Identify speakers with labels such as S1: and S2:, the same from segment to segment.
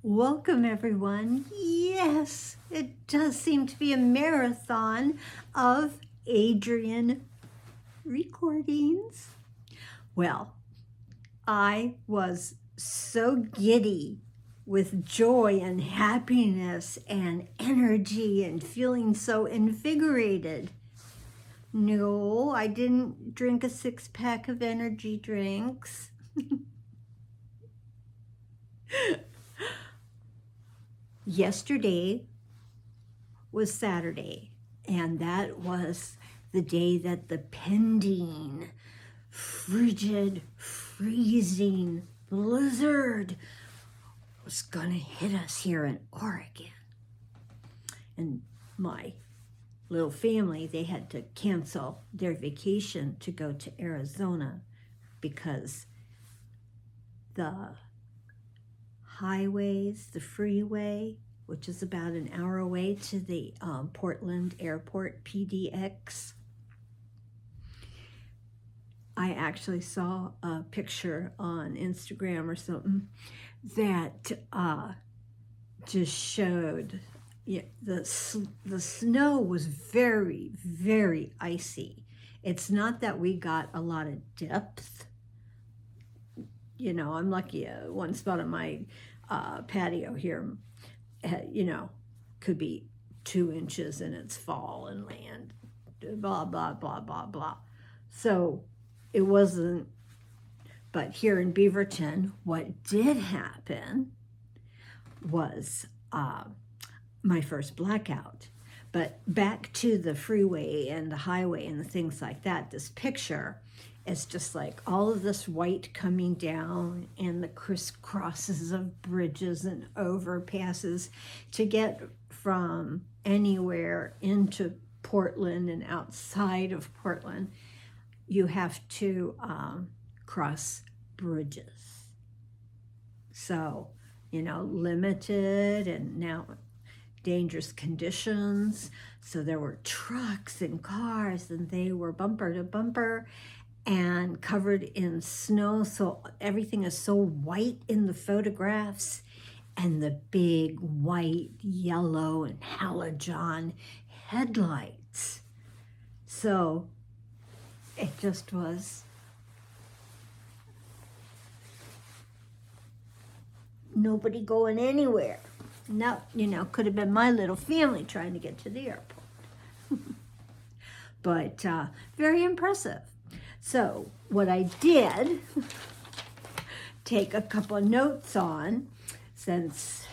S1: Welcome, everyone. Yes, it does seem to be a marathon of Adrian recordings. Well, I was so giddy with joy and happiness and energy and feeling so invigorated. No, I didn't drink a 6-pack of energy drinks. Yesterday was Saturday, and that was the day that the pending, frigid, freezing blizzard was gonna hit us here in Oregon. And my little family, they had to cancel their vacation to go to Arizona because the highways, the freeway, which is about an hour away to the Portland Airport, PDX. I actually saw a picture on Instagram or something that just showed the snow was very, very icy. It's not that we got a lot of depth. You know, I'm lucky one spot on my patio here, could be 2 inches and it's fall and land, blah, blah, blah, blah, blah. So it wasn't, but here in Beaverton, what did happen was my first blackout. But back to the freeway and the highway and the things like that, this picture is just like all of this white coming down and the crisscrosses of bridges and overpasses to get from anywhere into Portland and outside of Portland. You have to cross bridges. So, limited and now dangerous conditions. So there were trucks and cars and they were bumper to bumper and covered in snow. So everything is so white in the photographs, and the big white, yellow, and halogen headlights. So it just was nobody going anywhere. No, could have been my little family trying to get to the airport. But very impressive. So what I did, take a couple of notes on, since,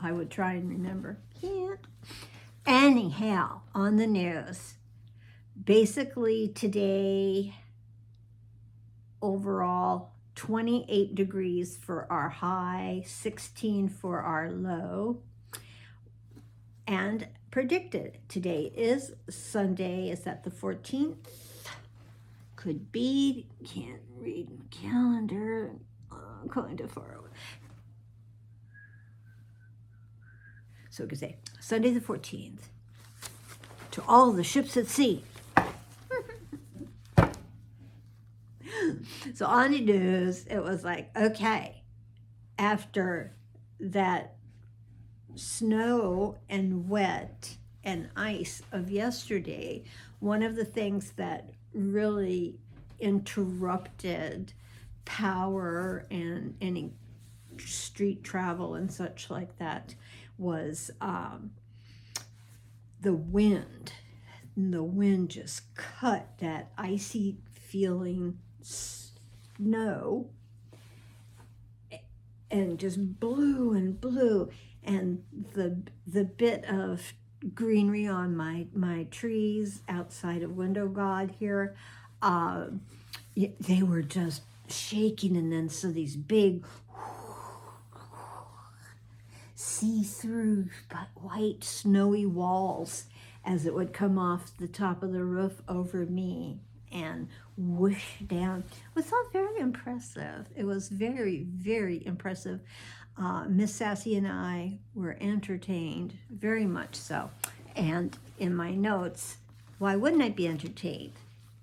S1: I would try and remember. Can't. Anyhow, on the news, basically today, overall, 28 degrees for our high, 16 for our low, and predicted today is Sunday. Is that the 14th? Could be. Can't read my calendar. Kind of far away. So we could say Sunday the 14th. To all the ships at sea. So on the news, it was like, okay, after that snow and wet and ice of yesterday, one of the things that really interrupted power and any street travel and such like that was the wind. And the wind just cut that icy feeling snow and just blew and blew, and the bit of greenery on my trees outside of Window God here, they were just shaking, and then so these big see-through but white snowy walls as it would come off the top of the roof over me and whoosh down. It was all very impressive. It was very, very impressive. Miss Sassy and I were entertained, very much so. And in my notes, why wouldn't I be entertained?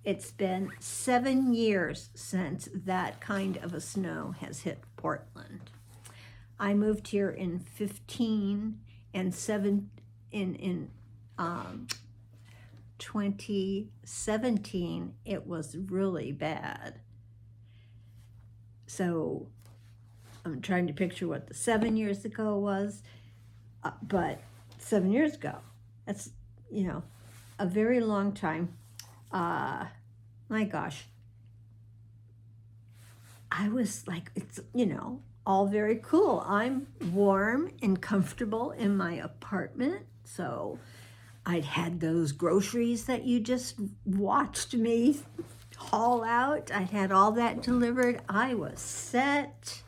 S1: It's been 7 years since that kind of a snow has hit Portland. I moved here in 15 and 2017, it was really bad. So I'm trying to picture what the 7 years ago was, but 7 years ago, that's, you know, a very long time. My gosh, I was like, it's, you know, all very cool. I'm warm and comfortable in my apartment, so I'd had those groceries that you just watched me haul out. I'd had all that delivered. I was set.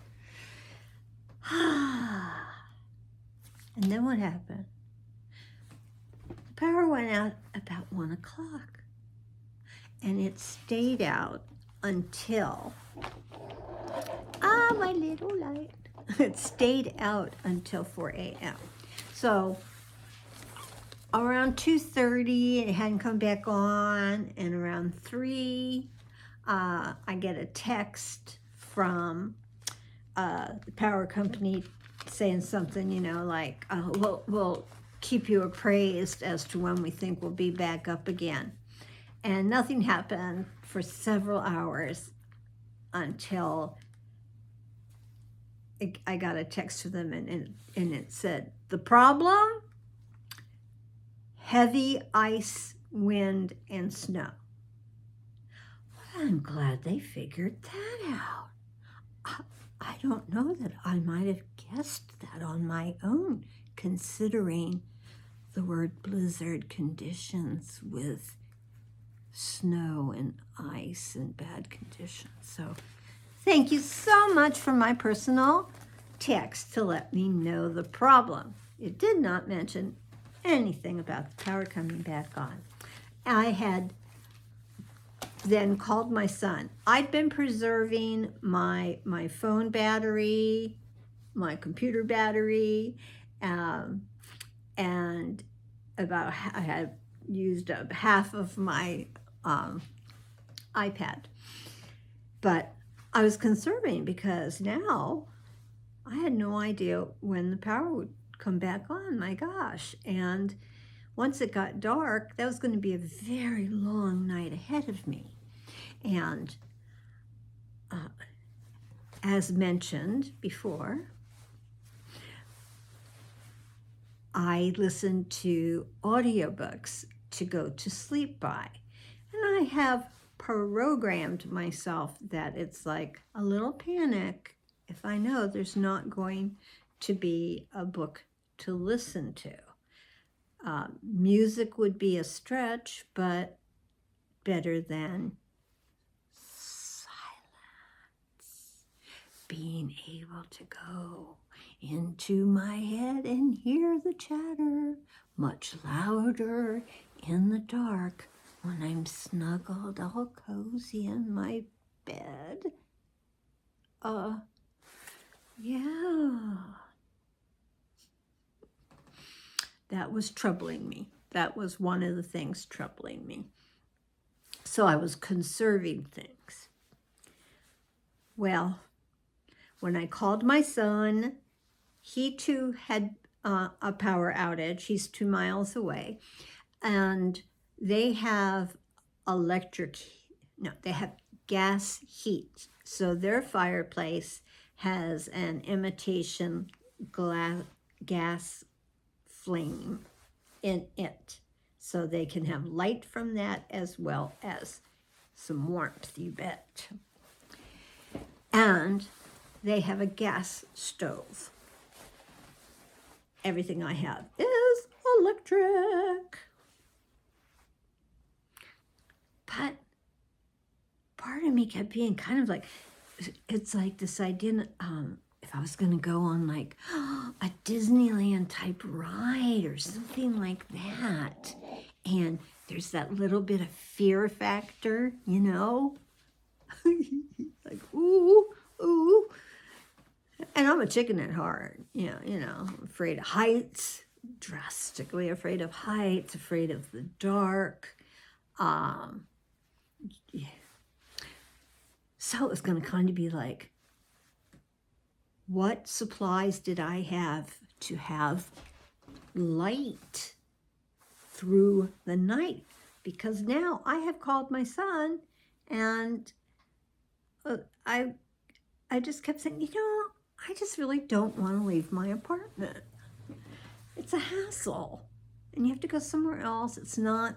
S1: And then what happened? The power went out about 1 o'clock, and it stayed out until, my little light. It stayed out until 4 a.m. So around 2:30, it hadn't come back on, and around 3, I get a text from the power company saying something, you know, like, we'll keep you appraised as to when we think we'll be back up again. And nothing happened for several hours until I got a text to them, and it said, the problem? Heavy ice, wind, and snow. Well, I'm glad they figured that out. I don't know that I might have guessed that on my own, considering the word blizzard conditions with snow and ice and bad conditions. So thank you so much for my personal text to let me know the problem. It did not mention anything about the power coming back on. I had then called my son. I'd been preserving my phone battery, my computer battery, and about I had used up half of my iPad. But I was conserving because now I had no idea when the power would come back on. My gosh. And once it got dark, that was going to be a very long night ahead of me. And as mentioned before, I listened to audiobooks to go to sleep by. And I have programmed myself that it's like a little panic if I know there's not going to be a book to listen to. Music would be a stretch, but better than silence. Being able to go into my head and hear the chatter much louder in the dark when I'm snuggled all cozy in my bed. Yeah. That was troubling me. That was one of the things troubling me. So I was conserving things. Well, when I called my son, he too had a power outage. He's 2 miles away. And they have they have gas heat. So their fireplace has an imitation gas flame in it. So they can have light from that as well as some warmth, you bet. And they have a gas stove. Everything I have is electric. But part of me kept being kind of like, it's like this idea, if I was going to go on like a Disneyland type ride or something like that, and there's that little bit of fear factor, you know, like, ooh, ooh. And I'm a chicken at heart, you know, afraid of heights, drastically afraid of heights, afraid of the dark. Yeah. So it was going to kind of be like, what supplies did I have to have light through the night? Because now I have called my son, and I just kept saying, I just really don't want to leave my apartment. It's a hassle, and you have to go somewhere else. It's not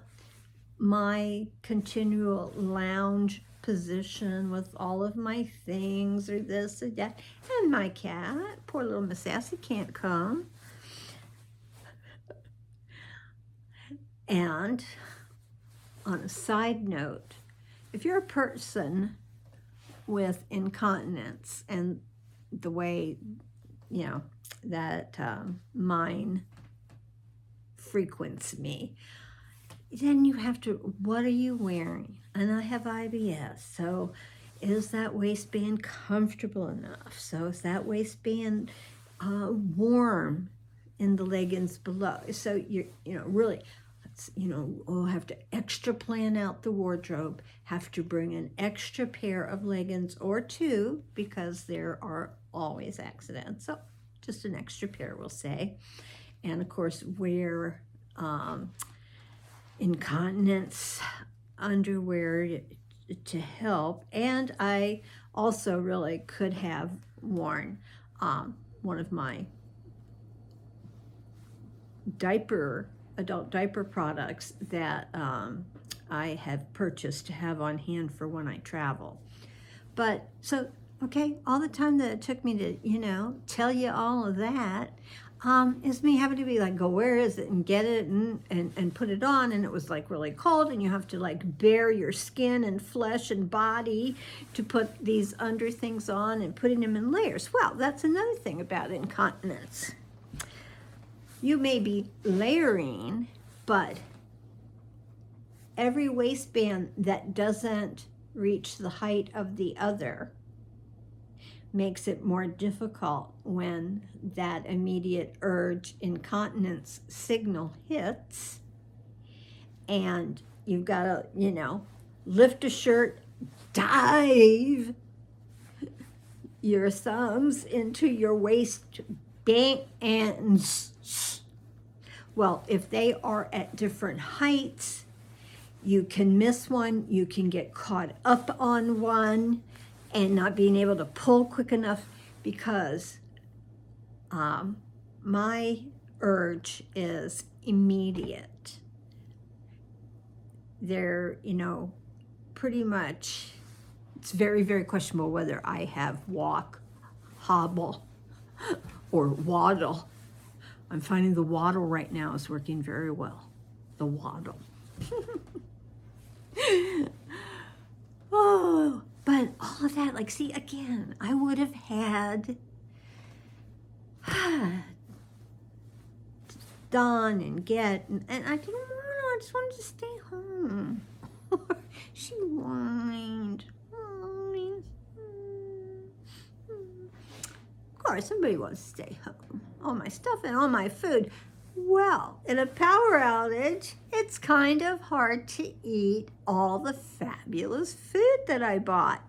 S1: my continual lounge position with all of my things or this or that. And my cat, poor little Miss Sassy, can't come. And on a side note, if you're a person with incontinence and the way, that mine frequents me, then you have to, what are you wearing? And I have IBS, so is that waistband comfortable enough? So is that waistband warm in the leggings below? So really, have to extra plan out the wardrobe, have to bring an extra pair of leggings or two, because there are always accidents. So just an extra pair, we'll say. And of course, wear incontinence underwear to help. And I also really could have worn one of my adult diaper products that I have purchased to have on hand for when I travel. But so, okay, all the time that it took me to, tell you all of that, is me having to be like, go, where is it? And get it and put it on. And it was like really cold, and you have to like bare your skin and flesh and body to put these under things on and putting them in layers. Well, that's another thing about incontinence. You may be layering, but every waistband that doesn't reach the height of the other makes it more difficult when that immediate urge incontinence signal hits, and you've got to, lift a shirt, dive your thumbs into your waistbands. Well, if they are at different heights, you can miss one, you can get caught up on one and not being able to pull quick enough, because my urge is immediate. They're, pretty much, it's very, very questionable whether I have walk, hobble, or waddle. I'm finding the waddle right now is working very well. The waddle. Oh, but all of that, like, see, again, I would have had done and get, and I didn't want to. I just wanted to stay home. She whined. Of course, somebody wants to stay home. All my stuff and all my food. Well, in a power outage, it's kind of hard to eat all the fabulous food that I bought.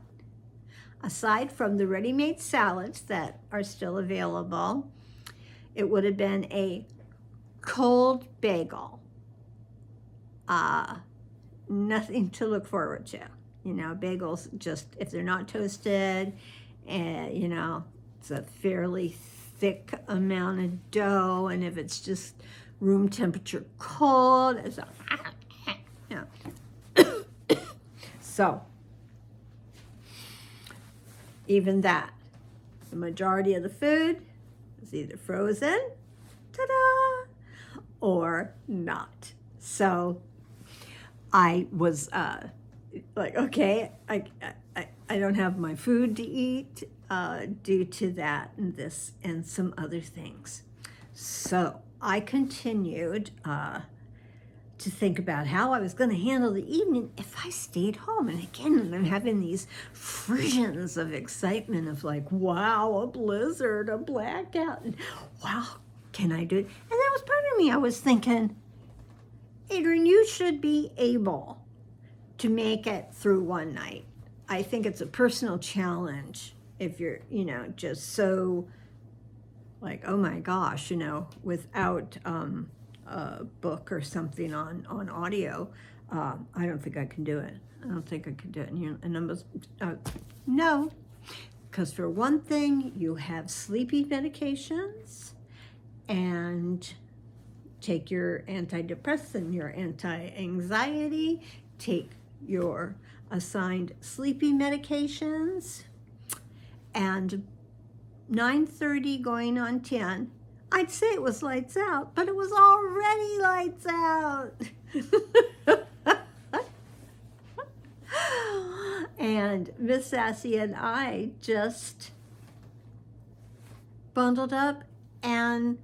S1: Aside from the ready-made salads that are still available, it would have been a cold bagel. Nothing to look forward to. Bagels, just if they're not toasted, and it's a fairly thick amount of dough, and if it's just room temperature cold, it's so even that, the majority of the food is either frozen, ta-da, or not. So I was like, okay, I don't have my food to eat due to that and this and some other things. So I continued to think about how I was going to handle the evening if I stayed home. And again, I'm having these frissions of excitement of like, wow, a blizzard, a blackout, and wow, can I do it? And that was part of me. I was thinking, Adrian, you should be able to make it through one night. I think it's a personal challenge if you're, just so like, oh my gosh, without a book or something on audio, I don't think I can do it. I don't think I could do it. And I must, no, because for one thing, you have sleepy medications, and take your antidepressant, your anti-anxiety, take your assigned sleepy medications, and 9:30 going on 10, I'd say it was lights out, but it was already lights out. And Miss Sassy and I just bundled up and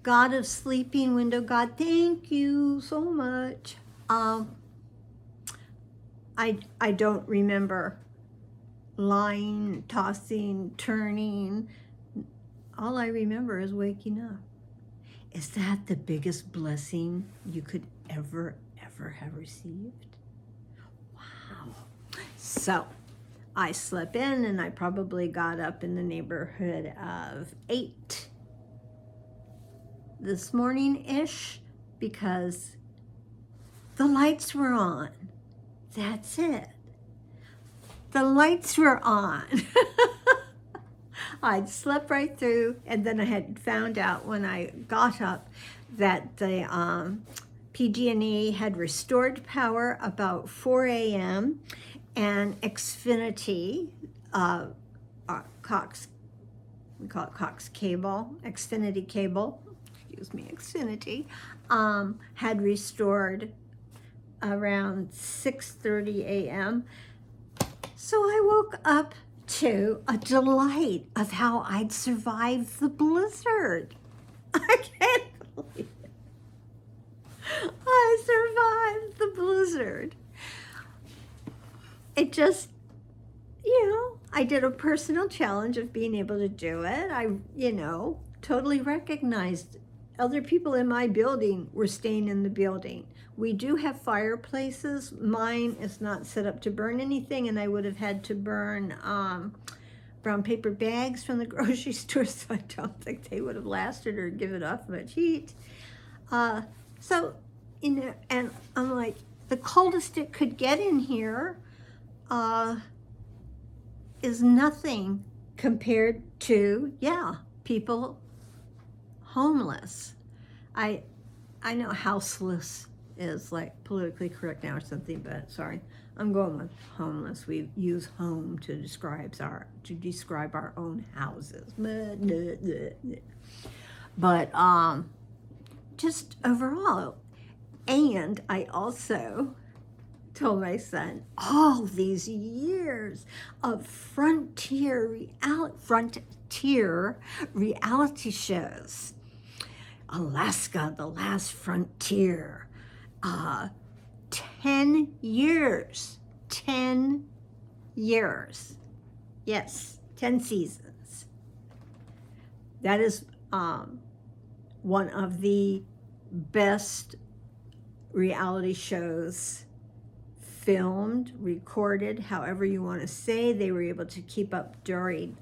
S1: God of sleeping window, God, thank you so much. I don't remember lying, tossing, turning. All I remember is waking up. Is that the biggest blessing you could ever have received? Wow. So I slept in, and I probably got up in the neighborhood of 8 this morning-ish, because the lights were on. That's it. The lights were on. I'd slept right through, and then I had found out when I got up that the PG&E had restored power about 4 a.m. and Xfinity, Cox, we call it Cox Cable, Xfinity Cable, Xfinity, had restored around 6:30 a.m. So I woke up to a delight of how I'd survived the blizzard. I can't believe it. I survived the blizzard. It just, I did a personal challenge of being able to do it. I, totally recognized other people in my building were staying in the building. We do have fireplaces. Mine is not set up to burn anything, and I would have had to burn brown paper bags from the grocery store, so I don't think they would have lasted or given off much heat. So, and I'm like, the coldest it could get in here is nothing compared to, people homeless. I know houseless is like politically correct now or something, but sorry, I'm going with homeless. We use home to describe our own houses. But just overall, and I also told my son, all these years of frontier reality shows, Alaska, The Last Frontier, 10 years, yes, 10 seasons. That is one of the best reality shows, filmed, recorded, however you want to say. They were able to keep up during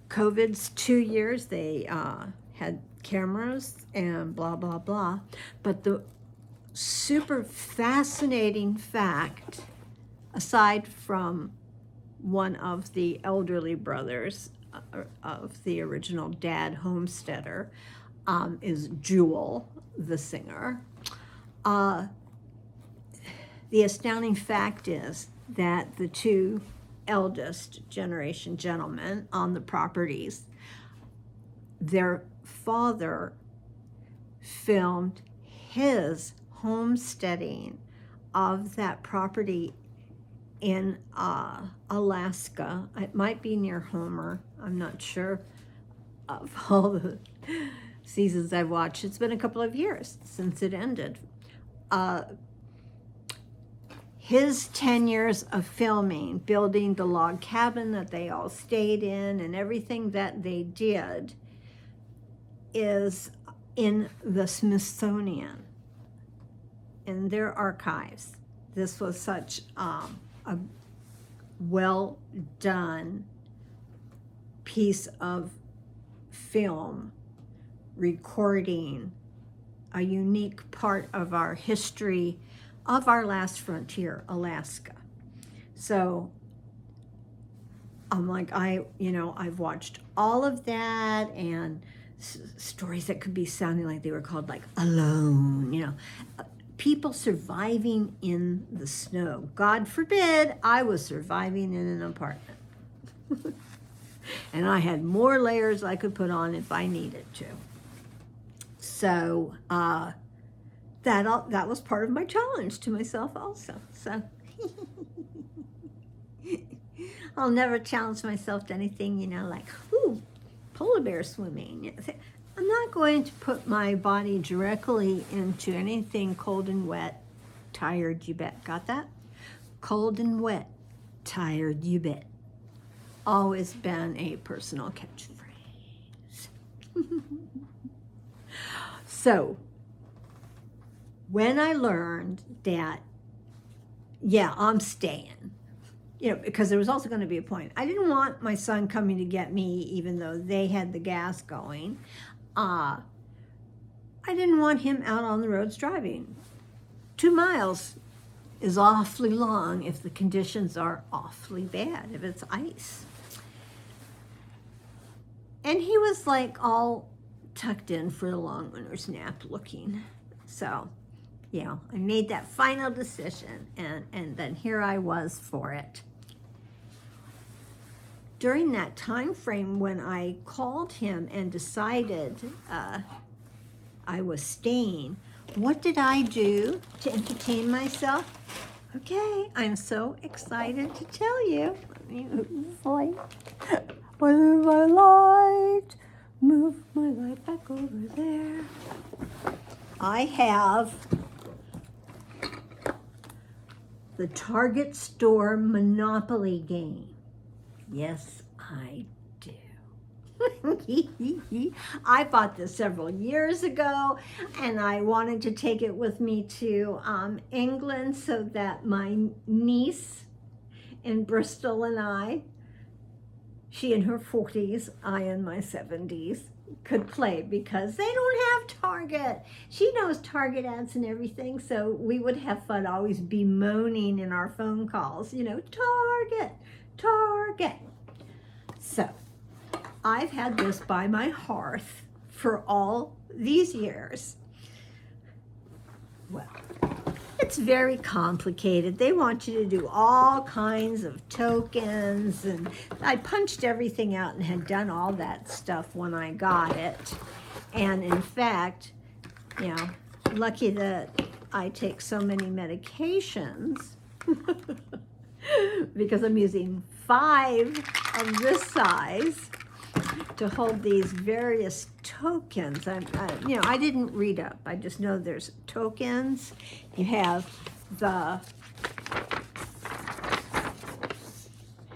S1: COVID's 2 years. They had cameras and blah, blah, blah. But the super fascinating fact, aside from one of the elderly brothers of the original dad homesteader, is Jewel, the singer. The astounding fact is that the two eldest generation gentlemen on the properties, their father filmed his homesteading of that property in Alaska. It might be near Homer. I'm not sure of all the seasons I've watched. It's been a couple of years since it ended. His 10 years of filming, building the log cabin that they all stayed in, and everything that they did is in the Smithsonian, in their archives. This was such a well done piece of film recording a unique part of our history of our last frontier, Alaska. So I'm like, I've watched all of that, and stories that could be sounding like they were called like Alone, people surviving in the snow. God forbid I was surviving in an apartment. And I had more layers I could put on if I needed to. So that was part of my challenge to myself also. So I'll never challenge myself to anything, like, ooh, polar bear swimming. I'm not going to put my body directly into anything cold and wet. Tired, you bet. Got that? Cold and wet. Tired, you bet. Always been a personal catchphrase. So, when I learned that, I'm staying, because there was also going to be a point. I didn't want my son coming to get me, even though they had the gas going. I didn't want him out on the roads driving. 2 miles is awfully long if the conditions are awfully bad, if it's ice. And he was like all tucked in for the long winter's nap looking. So, I made that final decision, and then here I was for it. During that time frame when I called him and decided I was staying, what did I do to entertain myself? Okay, I'm so excited to tell you. Let me move my light. Move my light back over there. I have the Target store Monopoly game. Yes, I do. I bought this several years ago, and I wanted to take it with me to England so that my niece in Bristol and I, she in her 40s, I in my 70s, could play, because they don't have Target. She knows Target ads and everything, so we would have fun always bemoaning in our phone calls, Target, Target. So I've had this by my hearth for all these years. Well, it's very complicated. They want you to do all kinds of tokens, and I punched everything out and had done all that stuff when I got it. And in fact, lucky that I take so many medications because I'm using 5 of this size to hold these various tokens. I didn't read up. I just know there's tokens. You have the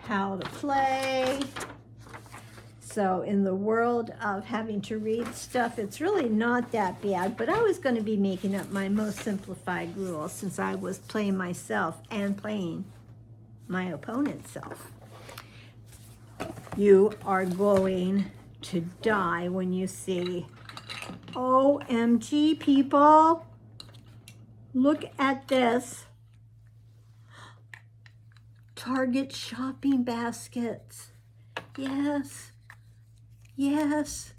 S1: how to play. So in the world of having to read stuff, it's really not that bad, but I was going to be making up my most simplified rules since I was playing myself and playing my opponent's self. You are going to die when you see, OMG, people, look at this. Target shopping baskets. Yes. Yes.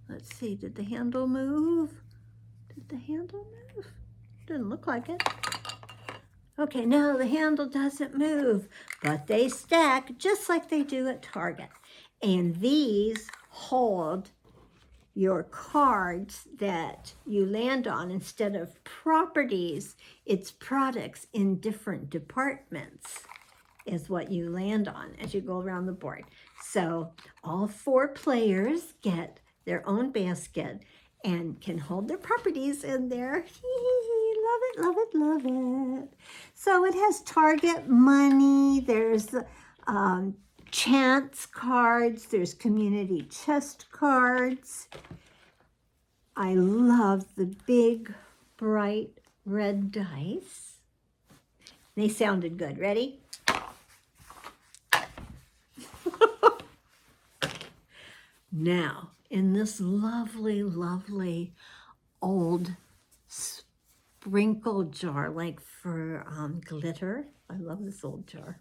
S1: Let's see, did the handle move? Did the handle move? Didn't look like it. Okay, no, the handle doesn't move, but they stack just like they do at Target. And these hold your cards that you land on. Instead of properties, it's products in different departments is what you land on as you go around the board. So all 4 players get their own basket and can hold their properties in there. Love it, love it, love it. So it has Target money, there's chance cards, there's community chest cards. I love the big, bright red dice. They sounded good. Ready? Now, in this lovely, lovely old sprinkle jar, like for glitter. I love this old jar.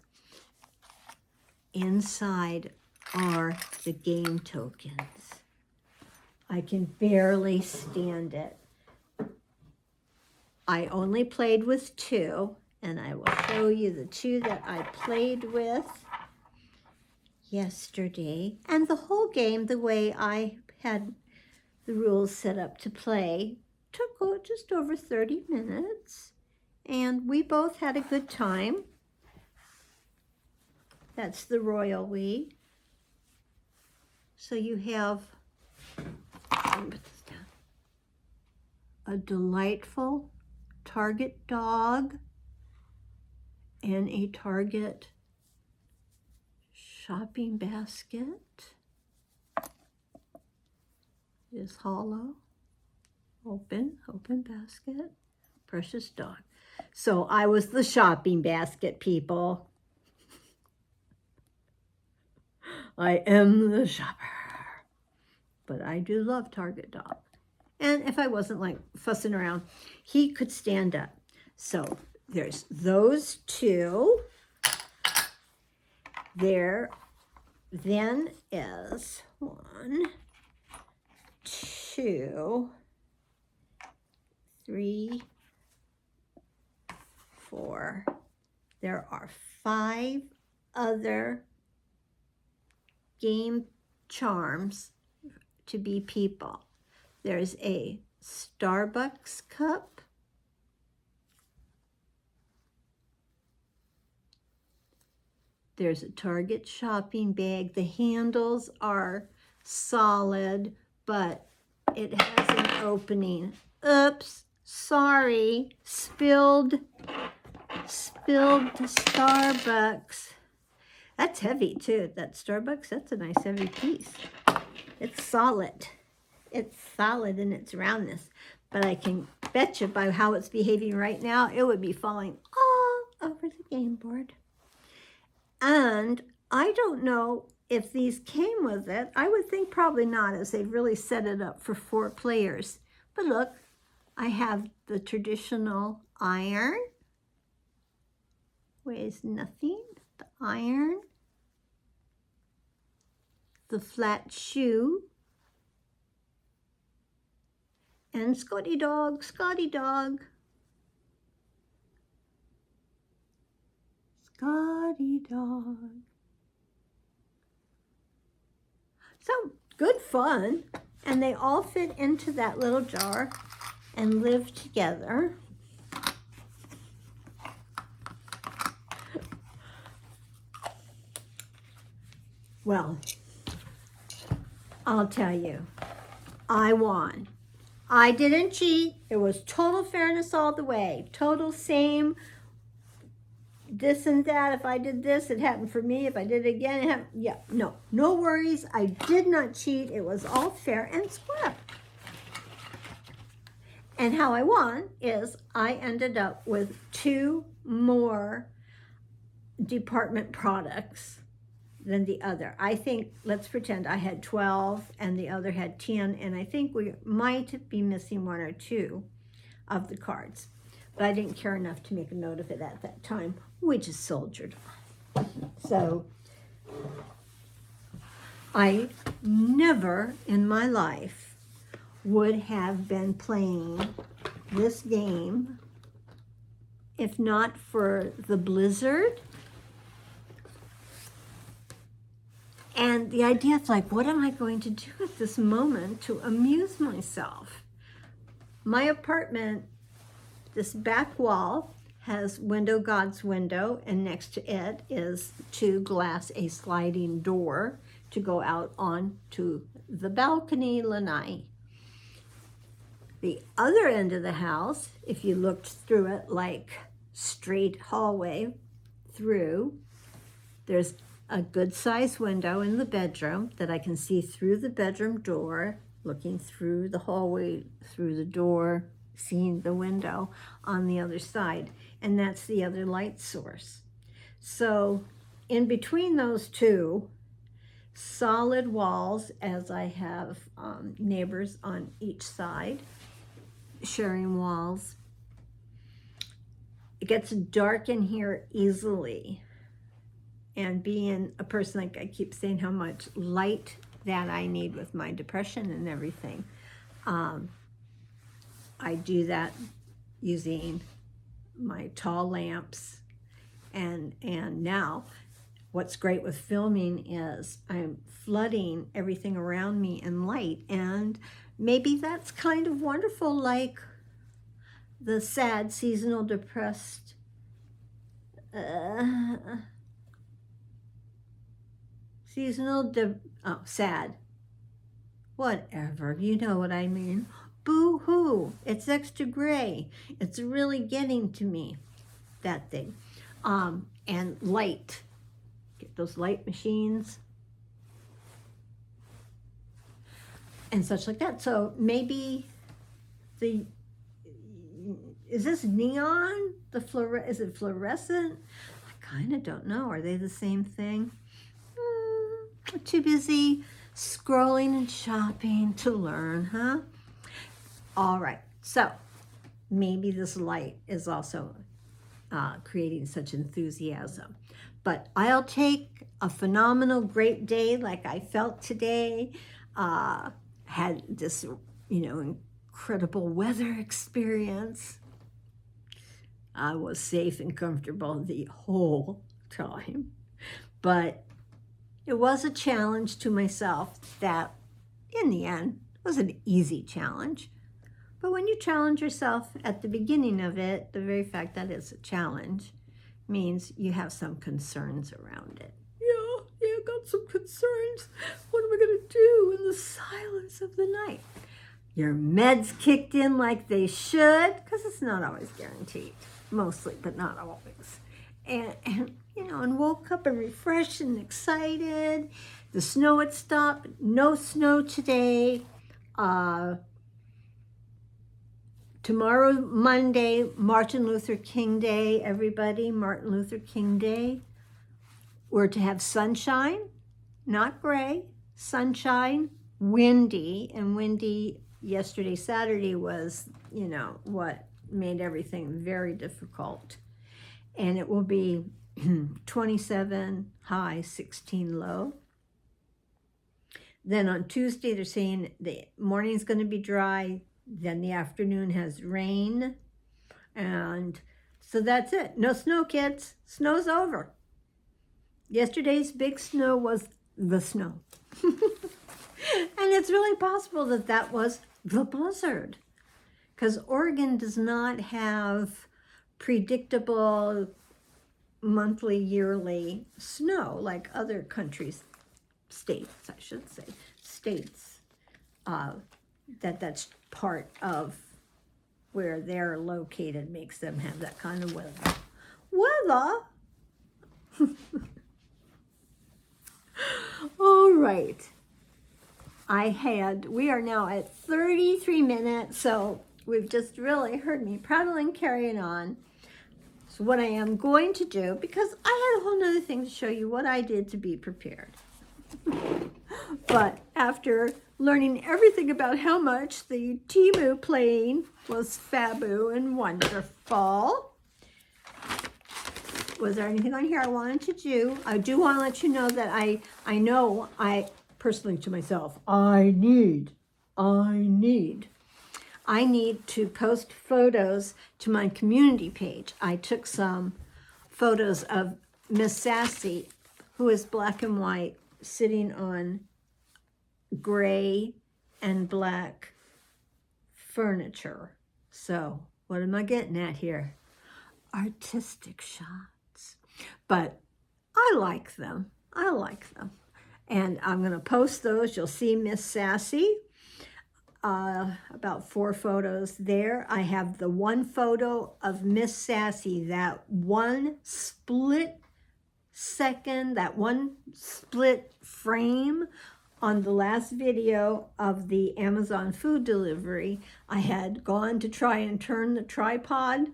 S1: Inside are the game tokens. I can barely stand it. I only played with 2, and I will show you the 2 that I played with yesterday. And the whole game, the way I had the rules set up to play, took just over 30 minutes. And we both had a good time. That's the royal we. So you have a delightful target dog and a target shopping basket. It is hollow, open basket, precious dog. So I was the shopping basket, people. I am the shopper. But I do love target dog. And if I wasn't like fussing around, he could stand up. So there's those 2. There then is 1, 2, 3, 4. There are 5 other game charms to be people. There's a Starbucks cup. There's a Target shopping bag. The handles are solid, but it has an opening. Oops, sorry, spilled the Starbucks. That's heavy too. That Starbucks, that's a nice heavy piece. It's solid. It's solid in its roundness. But I can bet you by how it's behaving right now, it would be falling all over the game board. And I don't know if these came with it. I would think probably not, as they've really set it up for 4 players. But look, I have the traditional iron. Weighs nothing. The iron. The flat shoe. And Scotty dog, Scotty dog. Scotty dog. So, good fun. And they all fit into that little jar and live together. Well, I'll tell you, I won. I didn't cheat. It was total fairness all the way. Total same, this and that. If I did this, it happened for me. If I did it again, it happened. Yeah, no worries. I did not cheat. It was all fair and square. And how I won is I ended up with 2 more department products than the other. I think, let's pretend I had 12 and the other had 10, and I think we might be missing 1 or 2 of the cards. But I didn't care enough to make a note of it at that time. We just soldiered on. So I never in my life would have been playing this game if not for the blizzard. And the idea is like, what am I going to do at this moment to amuse myself? My apartment, this back wall has window God's window, and next to it is 2 glass, a sliding door to go out onto the balcony lanai. The other end of the house, if you looked through it like straight hallway through, there's a good-sized window in the bedroom that I can see through the bedroom door, looking through the hallway, through the door, seeing the window on the other side. And that's the other light source. So in between those 2, solid walls, as I have neighbors on each side, sharing walls. It gets dark in here easily. And being a person, like I keep saying how much light that I need with my depression and everything, I do that using my tall lamps. And now what's great with filming is I'm flooding everything around me in light, and maybe that's kind of wonderful, like the sad, seasonal, depressed, sad, whatever, you know what I mean. Boo-hoo, it's extra gray. It's really getting to me, that thing. And light, get those light machines and such like that. So maybe is this neon? Is it fluorescent? I kind of don't know. Are they the same thing? I'm too busy scrolling and shopping to learn, huh? All right, so maybe this light is also creating such enthusiasm. But I'll take a phenomenal, great day like I felt today. Had this, incredible weather experience. I was safe and comfortable the whole time. But it was a challenge to myself that, in the end, was an easy challenge. But when you challenge yourself at the beginning of it, the very fact that it's a challenge means you have some concerns around it. Yeah, I got some concerns. What am I going to do in the silence of the night? Your meds kicked in like they should, because it's not always guaranteed. Mostly, but not always. And woke up and refreshed and excited. The snow had stopped. No snow today. Tomorrow, Monday, Martin Luther King Day, everybody, Martin Luther King Day. We're to have sunshine, not gray, sunshine, windy, and windy yesterday, Saturday was, what made everything very difficult. And it will be 27 high, 16 low. Then on Tuesday, they're saying the morning's going to be dry. Then the afternoon has rain. And so that's it. No snow, kids. Snow's over. Yesterday's big snow was the snow. And it's really possible that that was the blizzard. Because Oregon does not have predictable monthly, yearly snow like other countries, states, I should say, states, that's part of where they're located makes them have that kind of weather. All right. We are now at 33 minutes, so we've just really heard me prattling, carrying on. So what I am going to do, because I had a whole nother thing to show you what I did to be prepared. But after learning everything about how much the TEMU plane was fabu and wonderful, was there anything on here I wanted to do? I do want to let you know that I personally to myself, I need to post photos to my community page. I took some photos of Miss Sassy, who is black and white, sitting on gray and black furniture. So what am I getting at here? Artistic shots. But I like them. And I'm going to post those. You'll see Miss Sassy. About 4 photos there. I have the one photo of Miss Sassy, that one split second, that one split frame on the last video of the Amazon food delivery. I had gone to try and turn the tripod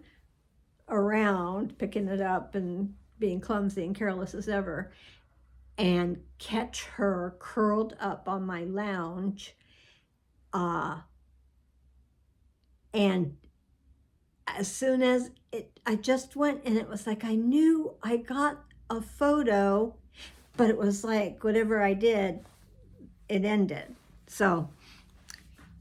S1: around, picking it up and being clumsy and careless as ever. and catch her curled up on my lounge. And as soon as I just went, and it was like I knew I got a photo, but it was like whatever I did, it ended. So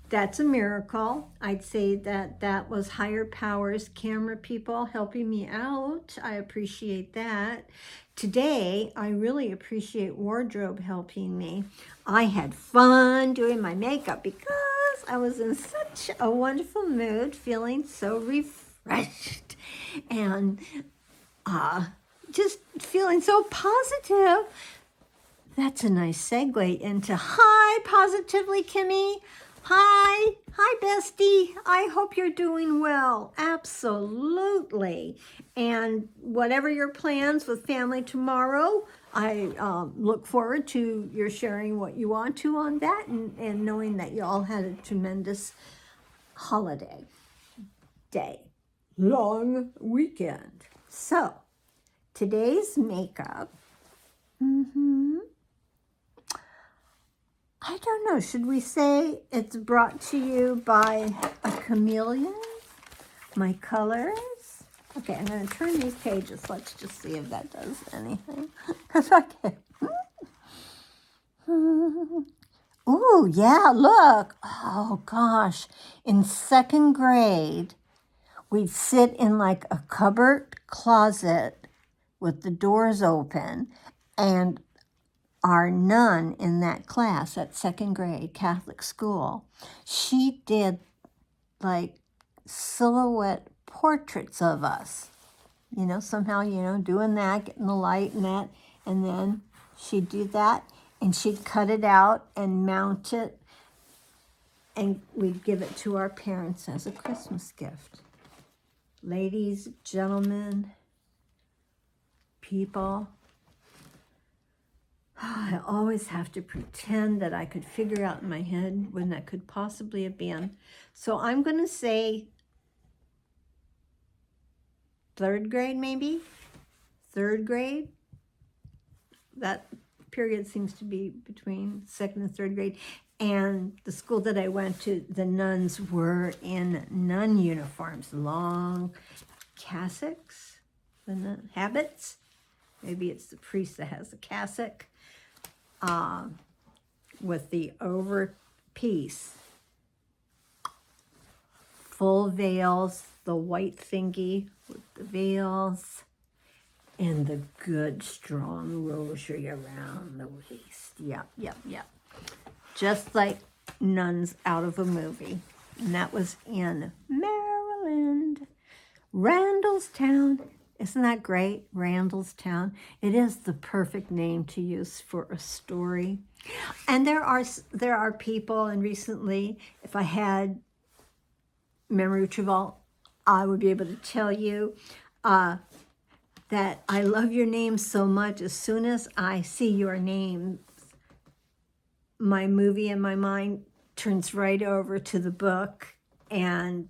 S1: that's a miracle. I'd say that was higher powers, camera people helping me out. I appreciate that. Today, I really appreciate wardrobe helping me. I had fun doing my makeup because I was in such a wonderful mood, feeling so refreshed and just feeling so positive. That's a nice segue into hi, Positively Kimmy. Hi, bestie. I hope you're doing well. Absolutely. And whatever your plans with family tomorrow, I look forward to your sharing what you want to on that, and knowing that you all had a tremendous holiday day, long weekend. So today's makeup, I don't know, should we say it's brought to you by a chameleon? My colors? Okay, I'm going to turn these pages. Let's just see if that does anything. Okay. Oh, yeah, look. Oh, gosh. In second grade, we'd sit in like a cupboard closet with the doors open, and our nun in that class at second grade Catholic school, she did like silhouette portraits of us, somehow, doing that, getting the light and that, and then she'd do that, and she'd cut it out and mount it, and we'd give it to our parents as a Christmas gift. Ladies, gentlemen, people, I always have to pretend that I could figure out in my head when that could possibly have been. So I'm going to say third grade, maybe? Third grade? That period seems to be between second and third grade. And the school that I went to, the nuns were in nun uniforms, long cassocks, the nun habits. Maybe it's the priest that has the cassock. With the over piece, full veils, the white thingy with the veils, and the good strong rosary around the waist. Yep. Just like nuns out of a movie. And that was in Maryland, Randallstown. Isn't that great? Randallstown. It is the perfect name to use for a story. And there are people, and recently, if I had memory retrieval, I would be able to tell you that I love your name so much. As soon as I see your name, my movie in my mind turns right over to the book, and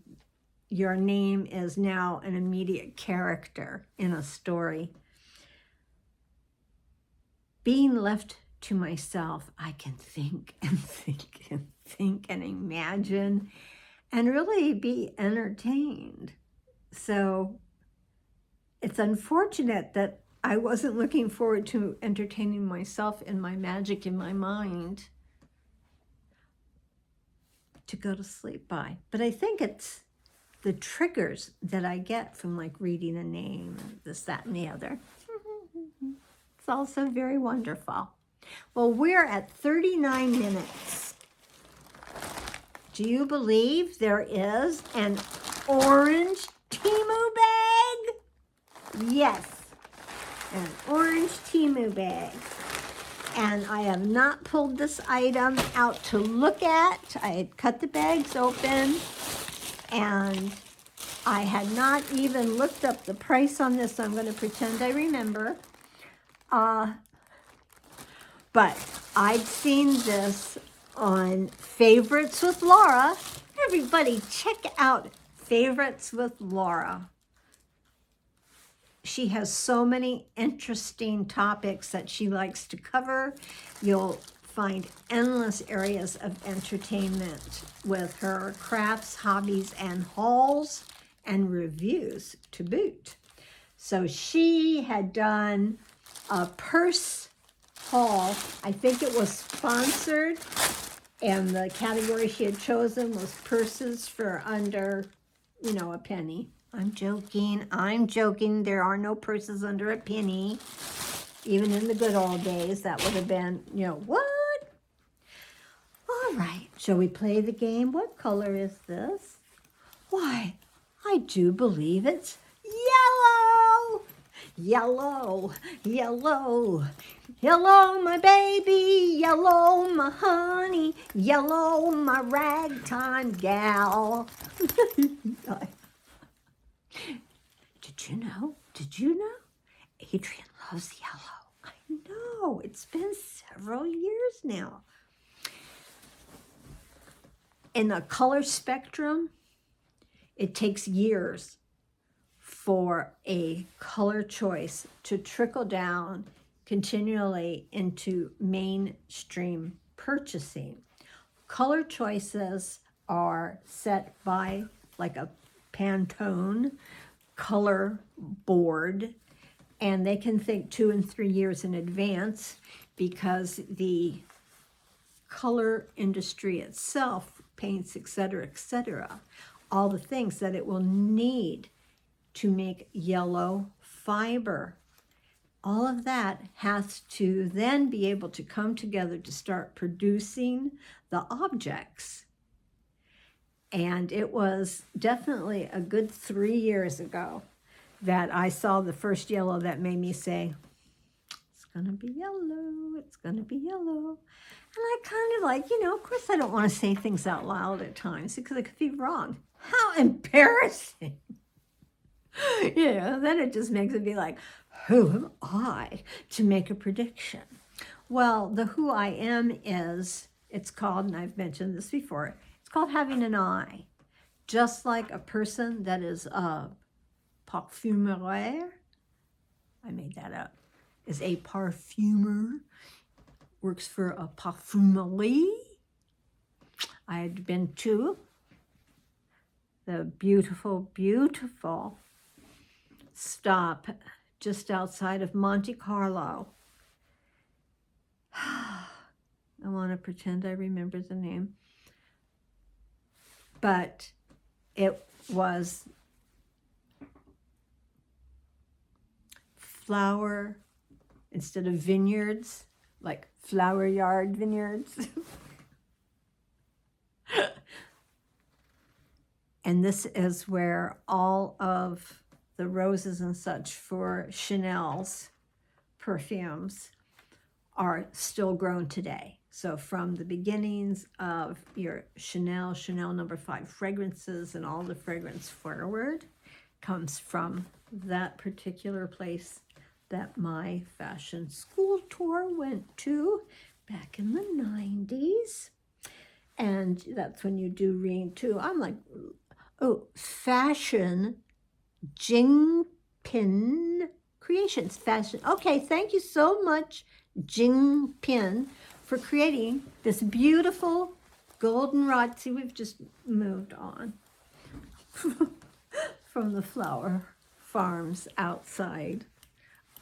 S1: your name is now an immediate character in a story. Being left to myself, I can think and think and think and imagine and really be entertained. So it's unfortunate that I wasn't looking forward to entertaining myself in my magic in my mind to go to sleep by. But I think it's the triggers that I get from like reading a name and this, that, and the other. It's also very wonderful. Well, we're at 39 minutes. Do you believe there is an orange TEMU bag? Yes, an orange TEMU bag. And I have not pulled this item out to look at. I had cut the bags open, and I had not even looked up the price on this, so I'm going to pretend I remember. But I'd seen this on Favorites with Laura. Everybody check out Favorites with Laura. she has so many interesting topics that she likes to cover. You'll find endless areas of entertainment with her crafts, hobbies, and hauls and reviews to boot. So she had done a purse haul. I think it was sponsored, and the category she had chosen was purses for under, you know, a penny. I'm joking. There are no purses under a penny. Even in the good old days, that would have been, you know, what? All right, shall we play the game? What color is this? Why, I do believe it's yellow. Yellow, yellow, yellow, my baby, yellow, my honey, yellow, my ragtime gal. Did you know? Adrian loves yellow. I know, it's been several years now. In the color spectrum, it takes years for a color choice to trickle down continually into mainstream purchasing. Color choices are set by like a Pantone color board, and they can think 2 and 3 years in advance because the color industry itself, paints, etc., all the things that it will need to make yellow fiber. All of that has to then be able to come together to start producing the objects. And it was definitely a good 3 years ago that I saw the first yellow that made me say, it's gonna be yellow, it's gonna be yellow. And I kind of like, you know, of course I don't want to say things out loud at times because I could be wrong. How embarrassing. You know, then it just makes it be like, who am I to make a prediction? Well, the who I am is, it's called, and I've mentioned this before, it's called having an eye. Just like a person that is a parfumeur, I made that up, is a parfumer, works for a parfumerie. I had been to the beautiful, beautiful stop just outside of Monte Carlo. I want to pretend I remember the name. But it was flower instead of vineyards, like flower yard vineyards. And this is where all of the roses and such for Chanel's perfumes are still grown today. So from the beginnings of your Chanel number 5 fragrances and all the fragrance forward comes from that particular place that my fashion school tour went to back in the 90s. And that's when you do read too. I'm like, oh, fashion, Jingpin Creations, fashion. Okay, thank you so much, Jingpin, for creating this beautiful goldenrod. See, we've just moved on from the flower farms outside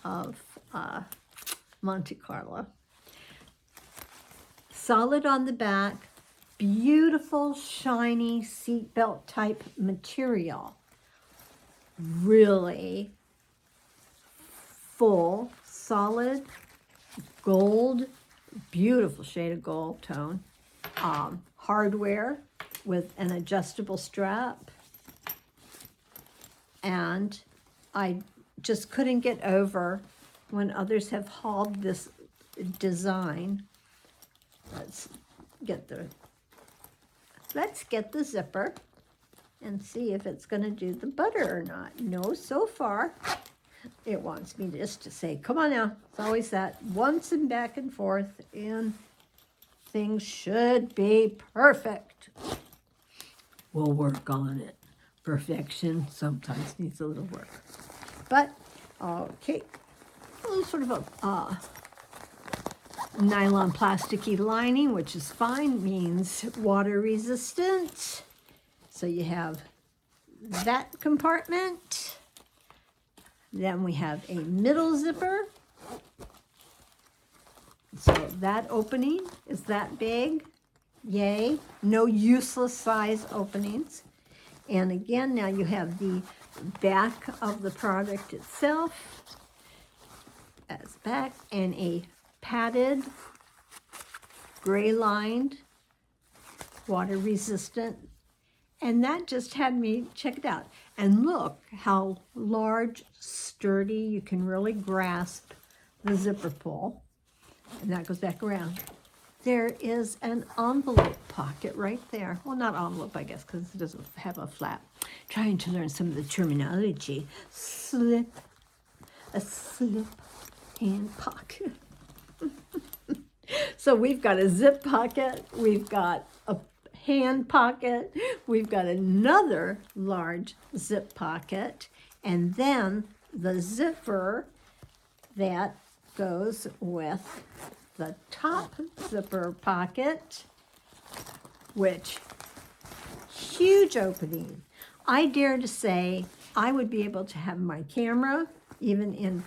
S1: of Monte Carlo. Solid on the back, beautiful, shiny seatbelt type material. Really full, solid, gold, beautiful shade of gold tone. Hardware with an adjustable strap. And I just couldn't get over when others have hauled this design. Let's get the zipper and see if it's going to do the butter or not. No, so far it wants me just to say, come on now. It's always that once and back and forth, and things should be perfect. We'll work on it. Perfection sometimes needs a little work. But Okay, sort of a nylon plasticky lining, which is fine, means water resistant. So you have that compartment. Then we have a middle zipper. So that opening is that big. Yay. No useless size openings. And again, now you have the back of the product itself as back, and a padded, gray lined, water resistant. And that just had me check it out. And look how large, sturdy, you can really grasp the zipper pull. And that goes back around. There is an envelope pocket right there. Well, not envelope, I guess, because it doesn't have a flap. Trying to learn some of the terminology. A slip hand pocket. So we've got a zip pocket, we've got a hand pocket, we've got another large zip pocket, and then the zipper that goes with the top zipper pocket, which huge opening. I dare to say I would be able to have my camera even in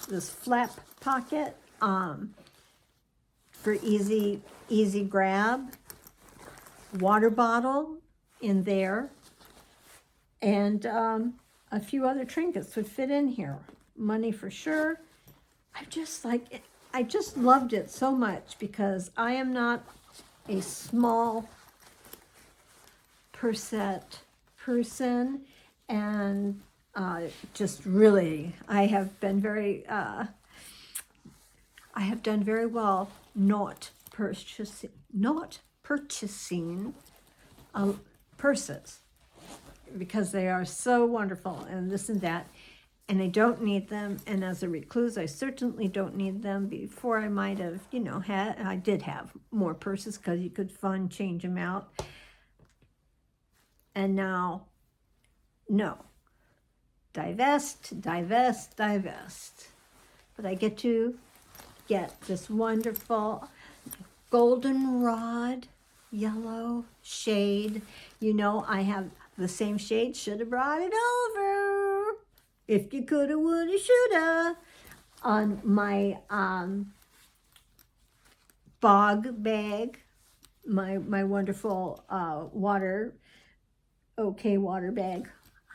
S1: this flap pocket for easy grab. Water bottle in there, and a few other trinkets would fit in here. Money for sure. I just loved it so much because I am not a small purset person, and just really, I have done very well not purchasing purses, because they are so wonderful and this and that, and I don't need them. And as a recluse, I certainly don't need them. Before, I might have, I did have more purses because you could change them out. And now, no. Divest. But I get to get this wonderful goldenrod yellow shade. I have the same shade. Should have brought it over. If you coulda, woulda, shoulda. On my bog bag, my wonderful water bag.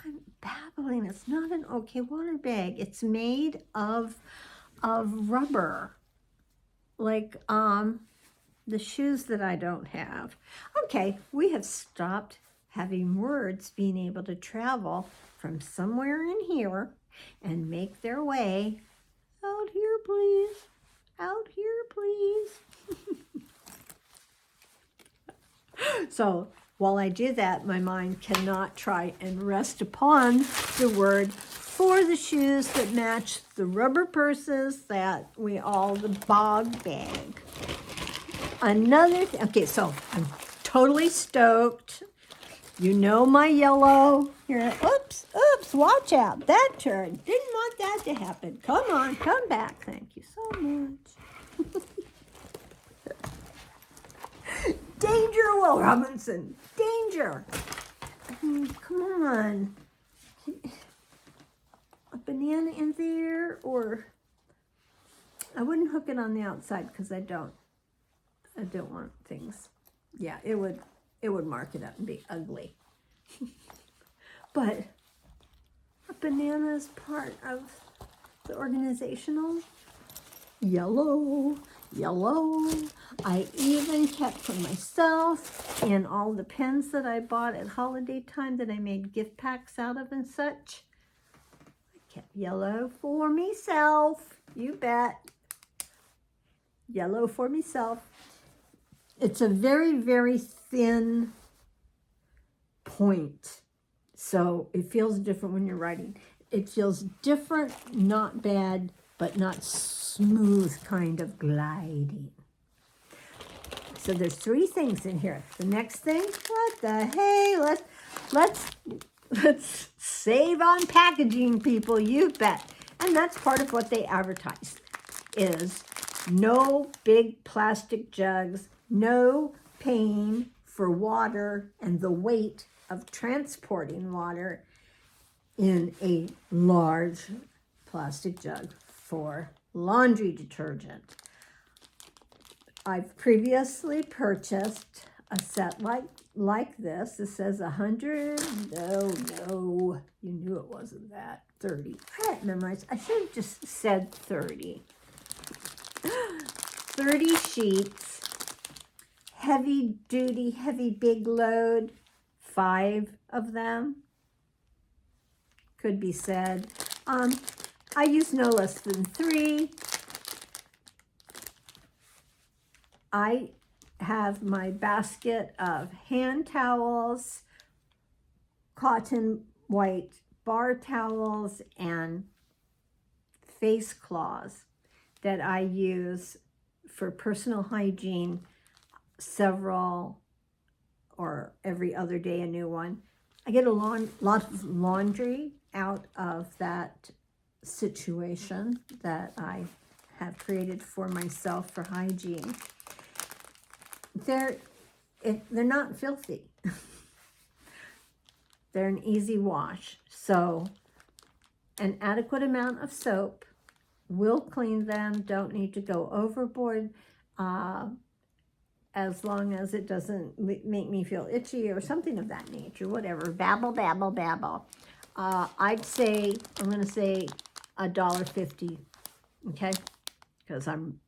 S1: I'm babbling. It's not an OK water bag. It's made of rubber, like the shoes that I don't have. Okay, we have stopped having words being able to travel from somewhere in here and make their way out here, please. Out here, please. So while I do that, my mind cannot try and rest upon the word for the shoes that match the rubber purses that the bog bag. Another thing, okay, so I'm totally stoked. My yellow. Here, oops, watch out. That turned. Didn't want that to happen. Come on, come back. Thank you so much. Danger, Will Robinson. Danger. Come on. A banana in there, or I wouldn't hook it on the outside because I don't want things. Yeah, it would mark it up and be ugly. But a banana is part of the organizational. Yellow. I even kept for myself and all the pens that I bought at holiday time that I made gift packs out of and such. I kept yellow for myself. You bet. Yellow for myself. It's a very, very thin point, so it feels different when you're writing. It feels different, not bad, but not smooth kind of gliding. So there's 3 things in here. The next thing, what the hey? Let's save on packaging, people, you bet. And that's part of what they advertise, is no big plastic jugs, no paying for water and the weight of transporting water in a large plastic jug for laundry detergent. I've previously purchased a set like this. It says 100, no, you knew it wasn't that, 30. I had it memorized. I should have just said 30. 30 sheets, heavy duty, heavy big load, 5 of them, could be said. I use no less than 3. I have my basket of hand towels, cotton white bar towels, and face cloths that I use for personal hygiene, several or every other day a new one. I get a lot of laundry out of that situation that I have created for myself for hygiene. They're not filthy. They're an easy wash. So an adequate amount of soap will clean them. Don't need to go overboard, as long as it doesn't make me feel itchy or something of that nature. Whatever. Babble, babble, babble. I'm going to say $1.50. Okay, because I'm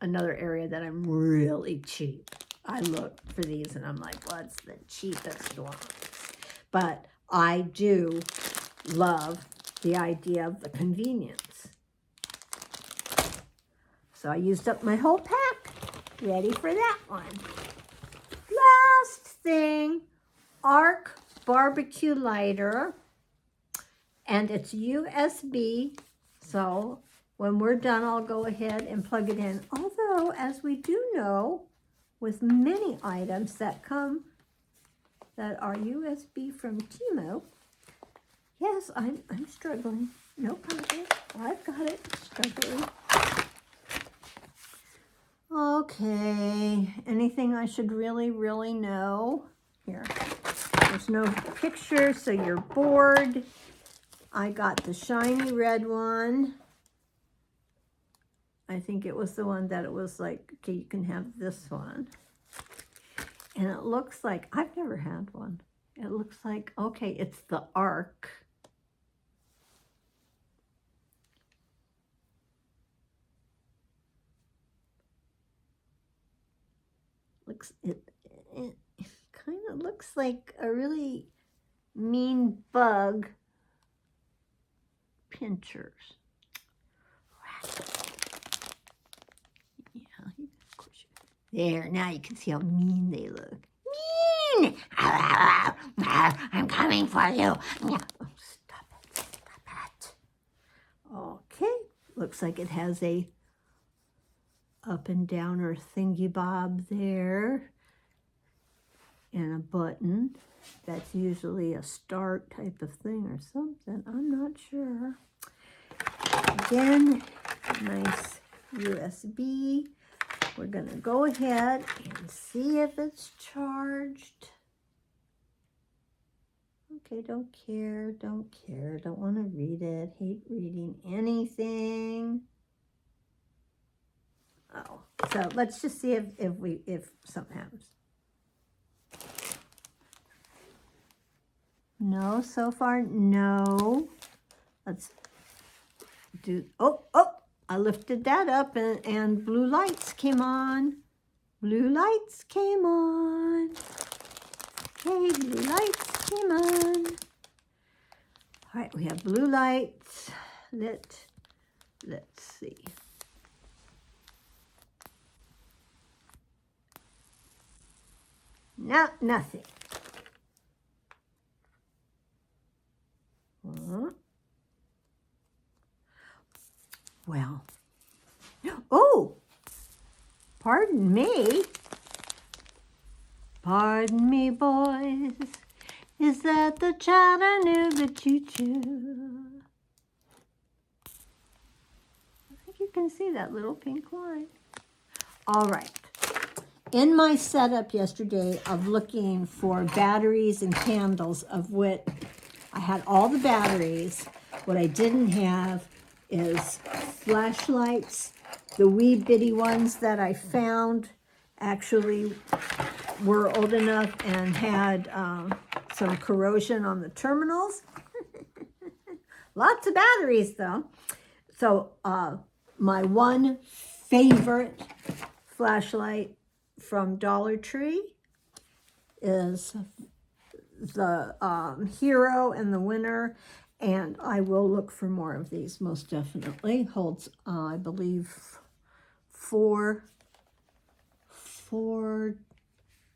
S1: another area that I'm really cheap. I look for these and I'm like, what's the cheapest one? But I do love the idea of the convenience. So I used up my whole pack. Ready for that one. Last thing, Arc barbecue lighter. And it's USB. So when we're done, I'll go ahead and plug it in. Although, as we do know, with many items that are USB from TEMU, yes, I'm struggling. No problem. I've got it. Struggling. Okay. Anything I should really know? Here. There's no picture, so you're bored. I got the shiny red one. I think it was the one that it was like, okay, you can have this one. And it looks like, I've never had one. It looks like, okay, it's the Arc. It kind of looks like a really mean bug pinchers. Yeah, of course. There, now you can see how mean they look. Mean! I'm coming for you. Oh, stop it. Okay, looks like it has a up and downer thingy bob there. And a button. That's usually a start type of thing or something. I'm not sure. Again, nice USB. We're going to go ahead and see if it's charged. Okay, don't care. Don't want to read it. Hate reading anything. Oh, so let's just see if something happens. No, so far, no. Let's do, oh, I lifted that up and blue lights came on. Blue lights came on. Okay, blue lights came on. All right, we have blue lights. Let's see. No, nothing. Well, oh, pardon me. Pardon me, boys. Is that the Chattanooga choo-choo? I think you can see that little pink line. All right. In my setup yesterday of looking for batteries and candles, of which I had all the batteries, what I didn't have is flashlights. The wee bitty ones that I found actually were old enough and had some corrosion on the terminals. Lots of batteries though. So my one favorite flashlight from Dollar Tree is the Hero and the Winner, and I will look for more of these most definitely. Holds I believe four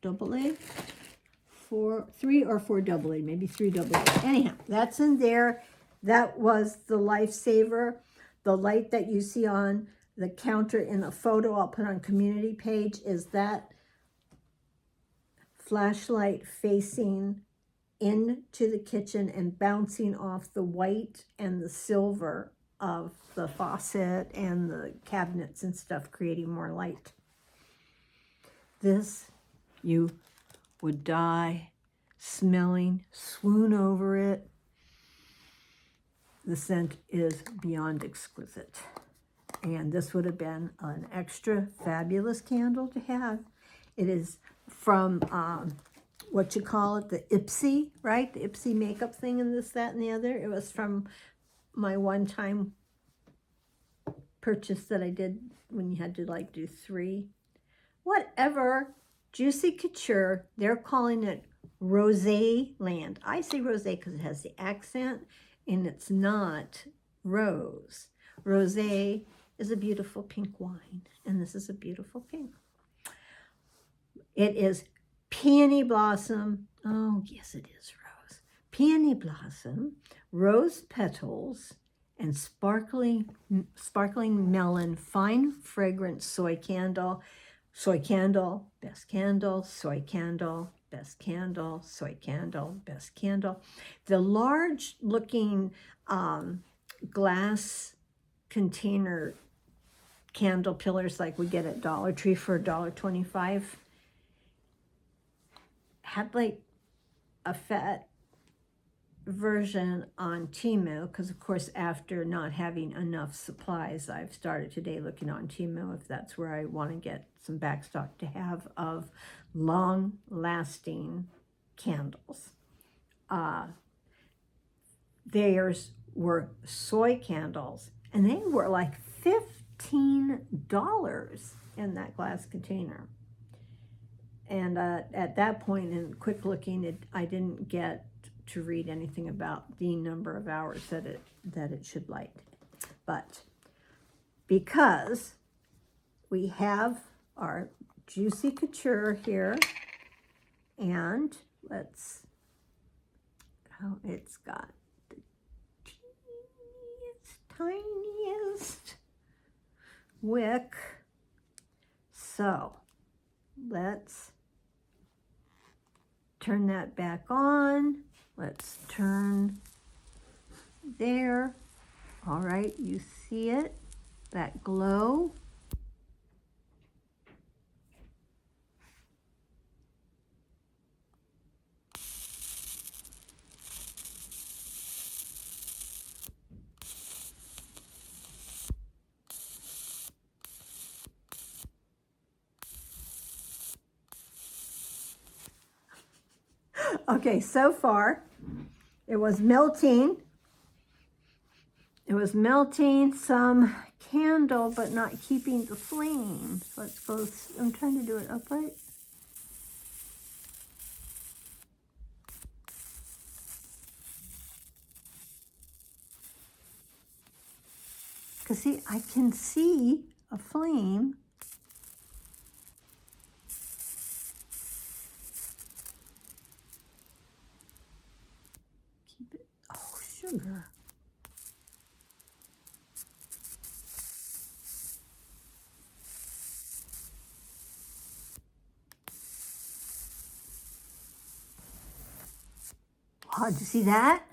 S1: AA, three or four AA, maybe three AA. Anyhow, that's in there. That was the lifesaver. The light that you see on the counter in a photo I'll put on community page is that flashlight facing into the kitchen and bouncing off the white and the silver of the faucet and the cabinets and stuff, creating more light. This, you would die smelling, swoon over it. The scent is beyond exquisite. And this would have been an extra fabulous candle to have. It is from, what you call it, the Ipsy, right? The Ipsy makeup thing and this, that, and the other. It was from my one-time purchase that I did when you had to like do 3. Whatever. Juicy Couture, they're calling it Rosé Land. I say rosé because it has the accent and it's not rose. Rosé is a beautiful pink wine, and this is a beautiful pink. It is Peony Blossom. Oh, yes, it is rose. Peony Blossom, rose petals, and sparkling melon, fine fragrance soy candle. Soy candle, best candle, soy candle, best candle, soy candle, best candle. The large looking glass container candle pillars like we get at Dollar Tree for $1.25 had like a fat version on TEMU, because of course after not having enough supplies, I've started today looking on TEMU if that's where I want to get some backstock to have of long-lasting candles. Theirs were soy candles, and they were like $15 in that glass container. And at that point, in quick looking, I didn't get to read anything about the number of hours that it should light. But because we have our Juicy Couture here, and it's got the tiniest wick. So let's turn that back on. Let's turn there. All right, you see it, that glow. Okay, so far it was melting. It was melting some candle, but not keeping the flame. Let's go, I'm trying to do it upright. Because see, I can see a flame. Keep it, oh, sugar. Oh, did you see that?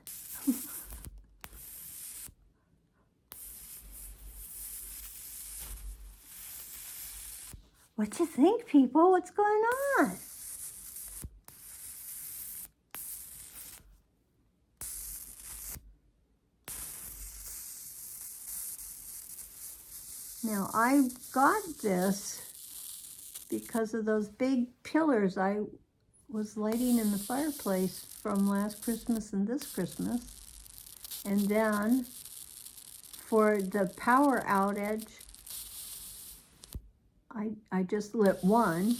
S1: What you think, people? What's going on? Now, I got this because of those big pillars I was lighting in the fireplace from last Christmas and this Christmas. And then for the power outage, I just lit one.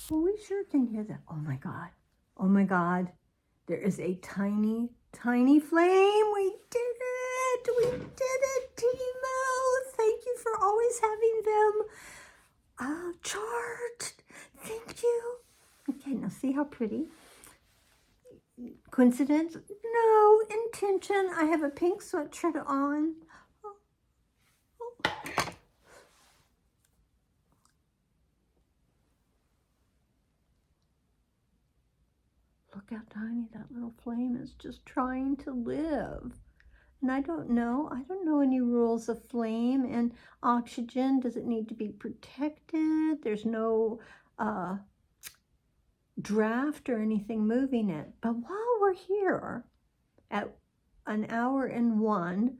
S1: Well, we sure can hear that. Oh my God. Oh my God. There is a tiny, tiny flame. We did it. We did it, TEMU. Thank you for always having them charged. Thank you. Okay, now see how pretty? Coincidence? No, intention. I have a pink sweatshirt on. Look how tiny that little flame is, just trying to live. And I don't know any rules of flame and oxygen. Does it need to be protected? There's no draft or anything moving it. But while we're here at 1 hour and 1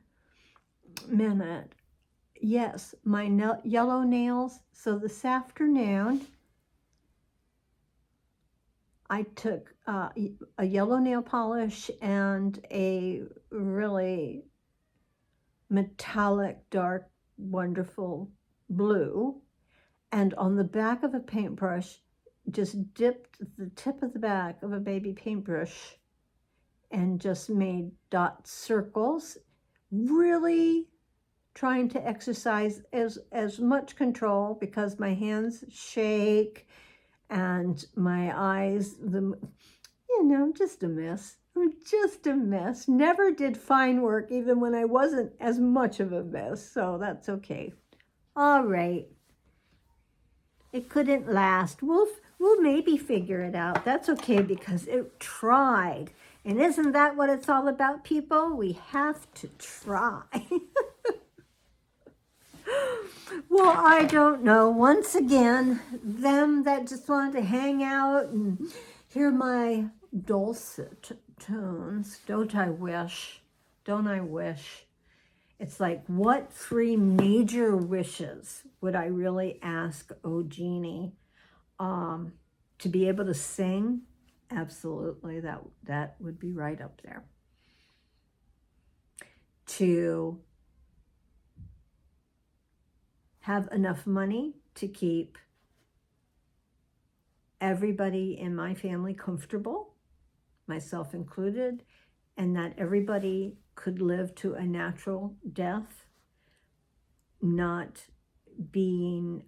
S1: minute, yes, my yellow nails. So this afternoon, I took a yellow nail polish and a really metallic, dark, wonderful blue. And on the back of a paintbrush, just dipped the tip of the back of a baby paintbrush and just made dot circles, really trying to exercise as much control because my hands shake and my eyes, just a mess. I'm just a mess. Never did fine work, even when I wasn't as much of a mess, so that's okay. All right. It couldn't last. We'll maybe figure it out. That's okay because it tried. And isn't that what it's all about, people? We have to try. Well, I don't know. Once again, them that just want to hang out and hear my dulcet tones. Don't I wish? Don't I wish? It's like, what 3 major wishes would I really ask, oh Jeannie? To be able to sing? Absolutely, that would be right up there. To have enough money to keep everybody in my family comfortable, myself included, and that everybody could live to a natural death, not being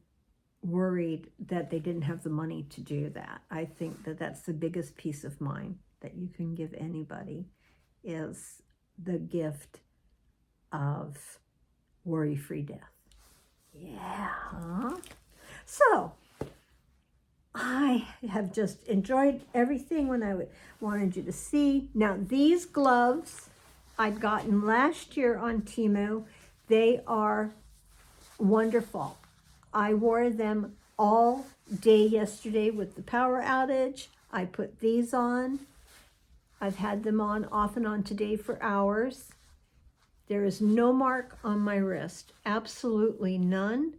S1: worried that they didn't have the money to do that. I think that that's the biggest peace of mind that you can give anybody, is the gift of worry-free death. Yeah. So I have just enjoyed everything when I wanted you to see. Now, these gloves I'd gotten last year on TEMU. They are wonderful. I wore them all day yesterday with the power outage. I put these on. I've had them on off and on today for hours. There is no mark on my wrist, absolutely none.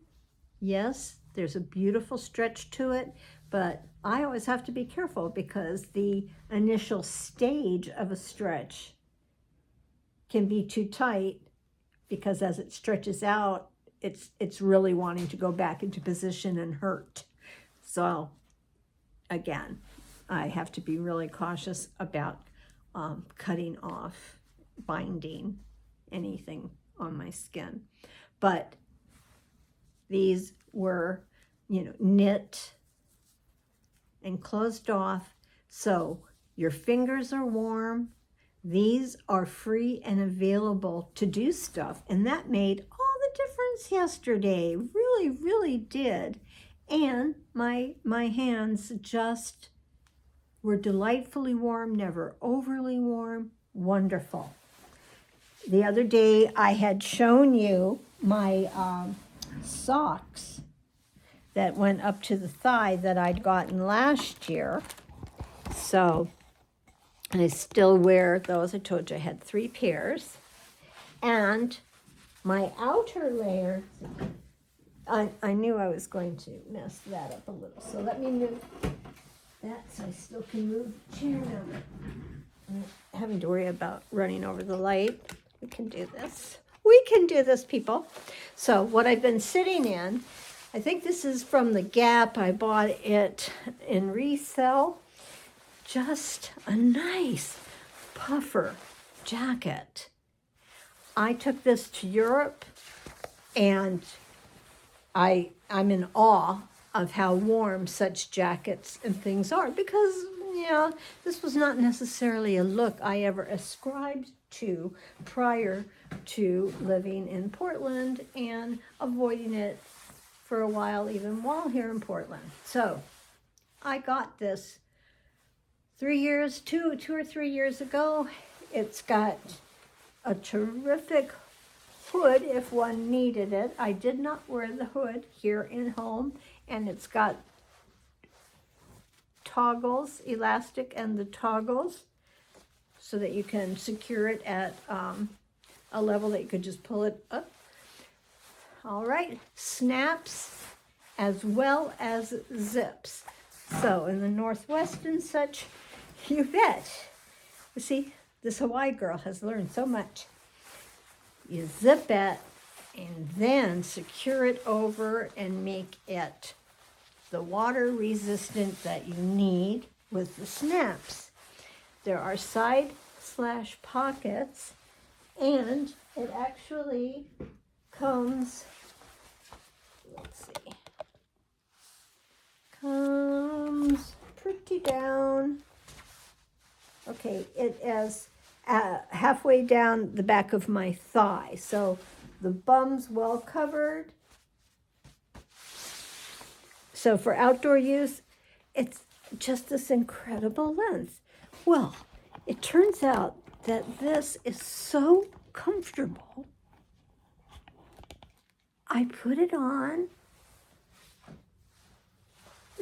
S1: Yes, there's a beautiful stretch to it, but I always have to be careful because the initial stage of a stretch can be too tight, because as it stretches out, it's really wanting to go back into position and hurt. So again, I have to be really cautious about cutting off, binding anything on my skin. But these were, knit and closed off. So your fingers are warm. These are free and available to do stuff. And that made all the difference yesterday. Really, really did. And my hands just were delightfully warm, never overly warm, wonderful. The other day I had shown you my socks that went up to the thigh that I'd gotten last year. So I still wear those. I told you I had 3 pairs. And my outer layer, I knew I was going to mess that up a little. So let me move that so I still can move the chair now. I'm not having to worry about running over the light. We can do this. We can do this, people. So what I've been sitting in, I think this is from the Gap. I bought it in resale. Just a nice puffer jacket. I took this to Europe, and I'm in awe of how warm such jackets and things are, because, yeah, this was not necessarily a look I ever ascribed to prior to living in Portland and avoiding it for a while, even while here in Portland. So I got this 2 or 3 years ago. It's got a terrific hood if one needed it. I did not wear the hood here in home, and it's got toggles, elastic and the toggles, so that you can secure it at a level that you could just pull it up. All right, snaps as well as zips. So in the Northwest and such, you bet. You see, this Hawaii girl has learned so much. You zip it and then secure it over and make it the water resistant that you need with the snaps. There are side/pockets, and it actually comes, let's see, comes pretty down. Okay, it is halfway down the back of my thigh. So the bum's well covered. So for outdoor use, it's just this incredible length. Well, it turns out that this is so comfortable. I put it on,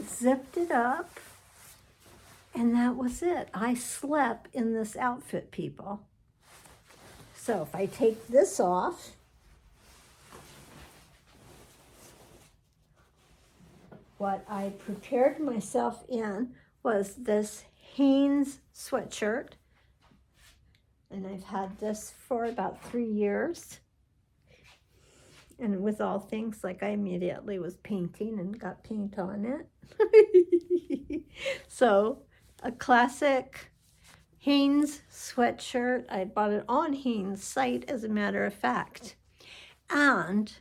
S1: zipped it up, and that was it. I slept in this outfit, people. So if I take this off, what I prepared myself in was this Hanes sweatshirt. And I've had this for about 3 years. And with all things, like, I immediately was painting and got paint on it. So a classic Hanes sweatshirt. I bought it on Hanes' site, as a matter of fact. And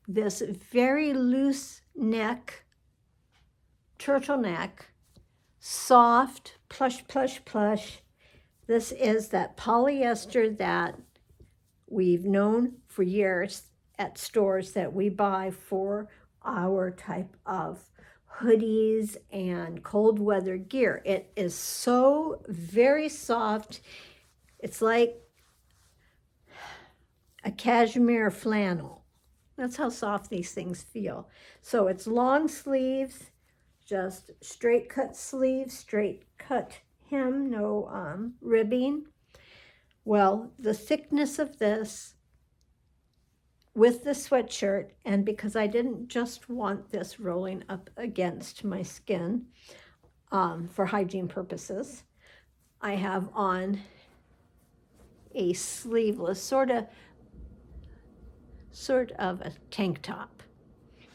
S1: this very loose neck, turtleneck, soft, plush, plush, plush. This is that polyester that we've known for years at stores that we buy for our type of hoodies and cold weather gear. It is so very soft. It's like a cashmere flannel. That's how soft these things feel. So it's long sleeves, just straight cut sleeves, straight cut hem, no ribbing. Well, the thickness of this with the sweatshirt, and because I didn't just want this rolling up against my skin for hygiene purposes, I have on a sleeveless, sort of a tank top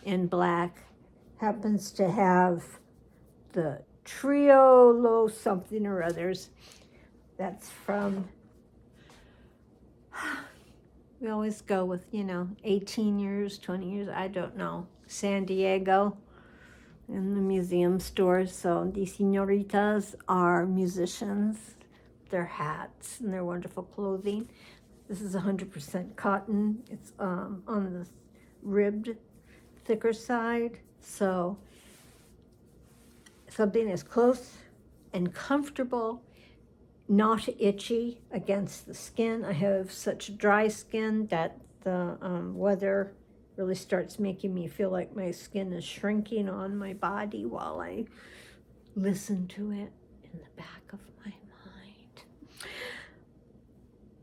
S1: in black. Happens to have the Trio Low something or others. That's from, we always go with, 18 years, 20 years, I don't know, San Diego in the museum stores. So these señoritas are musicians, their hats and their wonderful clothing. This is 100% cotton. It's on the ribbed, thicker side. So something as close and comfortable, not itchy against the skin. I have such dry skin that the weather really starts making me feel like my skin is shrinking on my body while I listen to it in the back of my mind.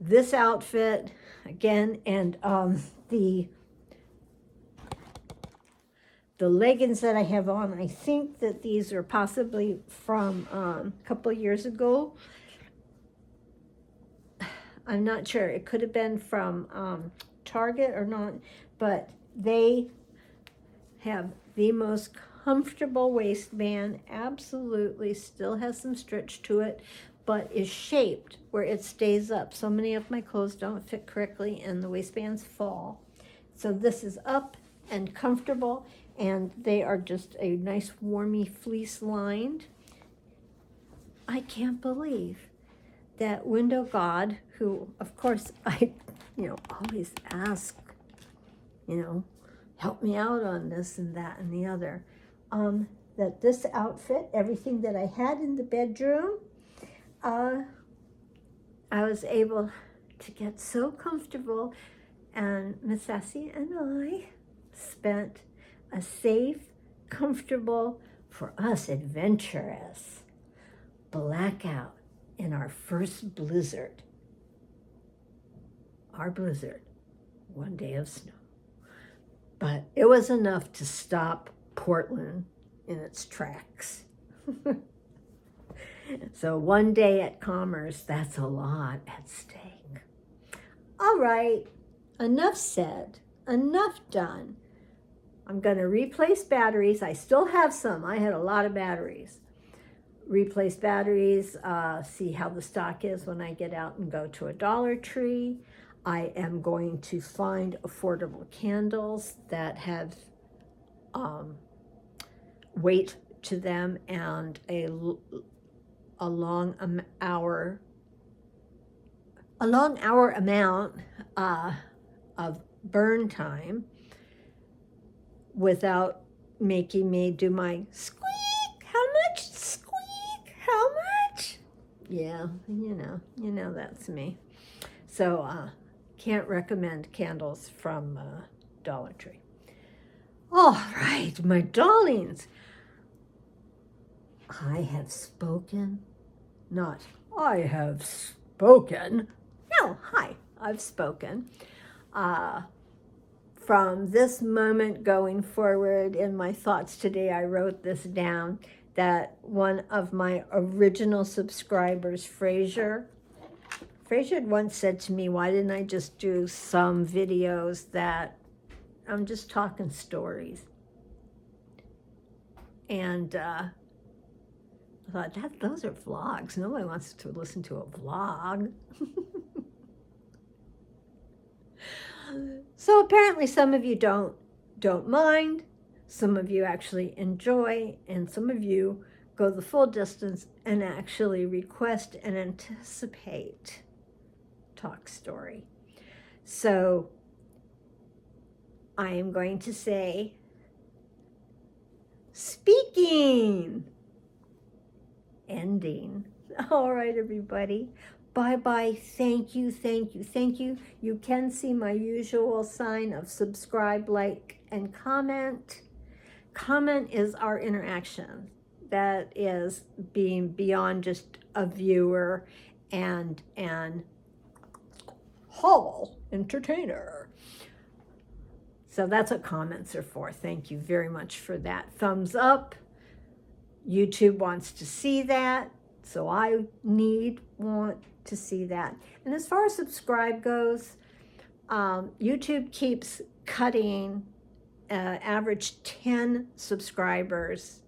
S1: This outfit, again, and the leggings that I have on, I think that these are possibly from a couple years ago. I'm not sure. It could have been from Target or not, but they have the most comfortable waistband. Absolutely still has some stretch to it, but is shaped where it stays up. So many of my clothes don't fit correctly and the waistbands fall. So this is up and comfortable, and they are just a nice warmy fleece lined. I can't believe that window god, who of course I always ask, help me out on this and that and the other, that this outfit, everything that I had in the bedroom, I was able to get so comfortable, and Miss Sassy and I spent a safe, comfortable, for us adventurous, blackout in our first blizzard. Our blizzard, one day of snow. But it was enough to stop Portland in its tracks. So one day at Commerce, that's a lot at stake. All right, enough said, enough done. I'm going to replace batteries. I still have some. I had a lot of batteries. Replace batteries, see how the stock is when I get out and go to a Dollar Tree. I am going to find affordable candles that have weight to them and a long hour amount of burn time without making me do my squeak. How much? Squeak. How much? Yeah, you know that's me. So can't recommend candles from Dollar Tree. All right, my darlings. I have spoken. Not I have spoken. No, hi, I've spoken. From this moment going forward in my thoughts today, I wrote this down, that one of my original subscribers, Frazier had once said to me, why didn't I just do some videos that I'm just talking stories? And I thought, those are vlogs. Nobody wants to listen to a vlog. So apparently some of you don't mind, some of you actually enjoy, and some of you go the full distance and actually request and anticipate talk story. So I am going to say, speaking, ending. All right, everybody. Bye-bye. Thank you, thank you, thank you. You can see my usual sign of subscribe, like, and comment. Comment is our interaction. That is being beyond just a viewer and an hall entertainer. So that's what comments are for. Thank you very much for that. Thumbs up. YouTube wants to see that. So I want to see that. And as far as subscribe goes, YouTube keeps cutting average 10 subscribers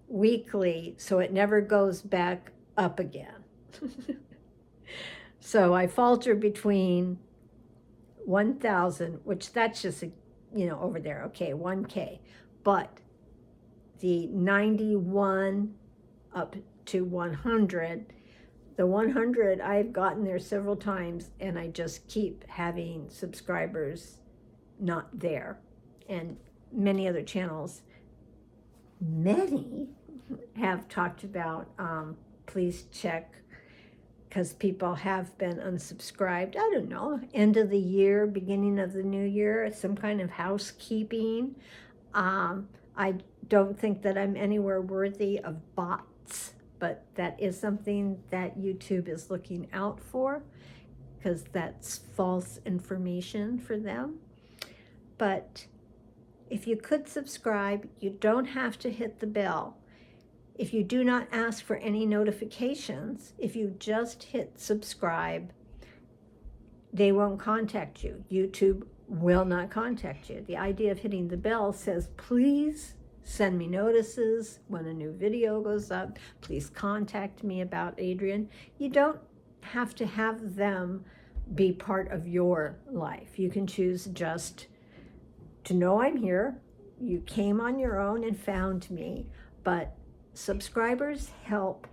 S1: weekly, so it never goes back up again. So I falter between 1,000, which that's just, over there, okay, 1K. But the 91 up to 100, the 100, I've gotten there several times, and I just keep having subscribers not there. And many other channels, many have talked about, please check, because people have been unsubscribed. I don't know, end of the year, beginning of the new year, some kind of housekeeping. I don't think that I'm anywhere worthy of bots, but that is something that YouTube is looking out for, because that's false information for them. But if you could subscribe, you don't have to hit the bell. If you do not ask for any notifications, if you just hit subscribe, they won't contact you. YouTube will not contact you. The idea of hitting the bell says, please send me notices when a new video goes up. Please contact me about Adrian. You don't have to have them be part of your life. You can choose just to know I'm here. You came on your own and found me, but subscribers help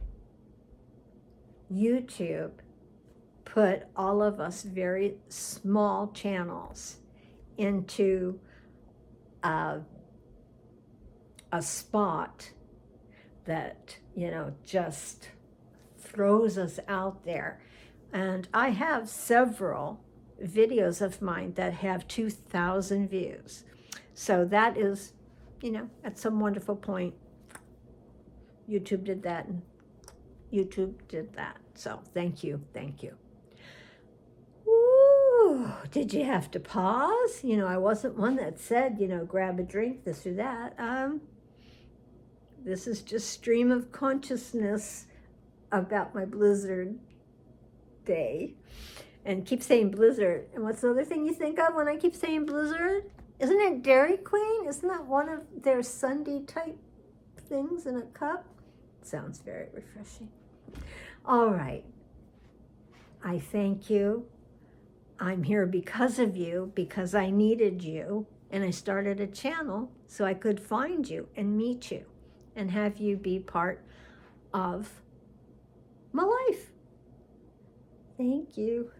S1: YouTube put all of us very small channels into a spot that, you know, just throws us out there. And I have several videos of mine that have 2,000 views. So that is, you know, at some wonderful point, YouTube did that and YouTube did that. So thank you, thank you. Ooh, did you have to pause? You know, I wasn't one that said, you know, grab a drink, this or that. This is just stream of consciousness about my Blizzard day. And keep saying Blizzard. And what's the other thing you think of when I keep saying Blizzard? Isn't it Dairy Queen? Isn't that one of their Sunday type things in a cup? Sounds very refreshing. All right. I thank you. I'm here because of you, because I needed you. And I started a channel so I could find you and meet you and have you be part of my life. Thank you.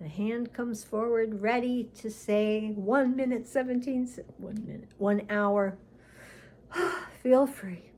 S1: The hand comes forward, ready to say 1 minute, 1 hour. Feel free.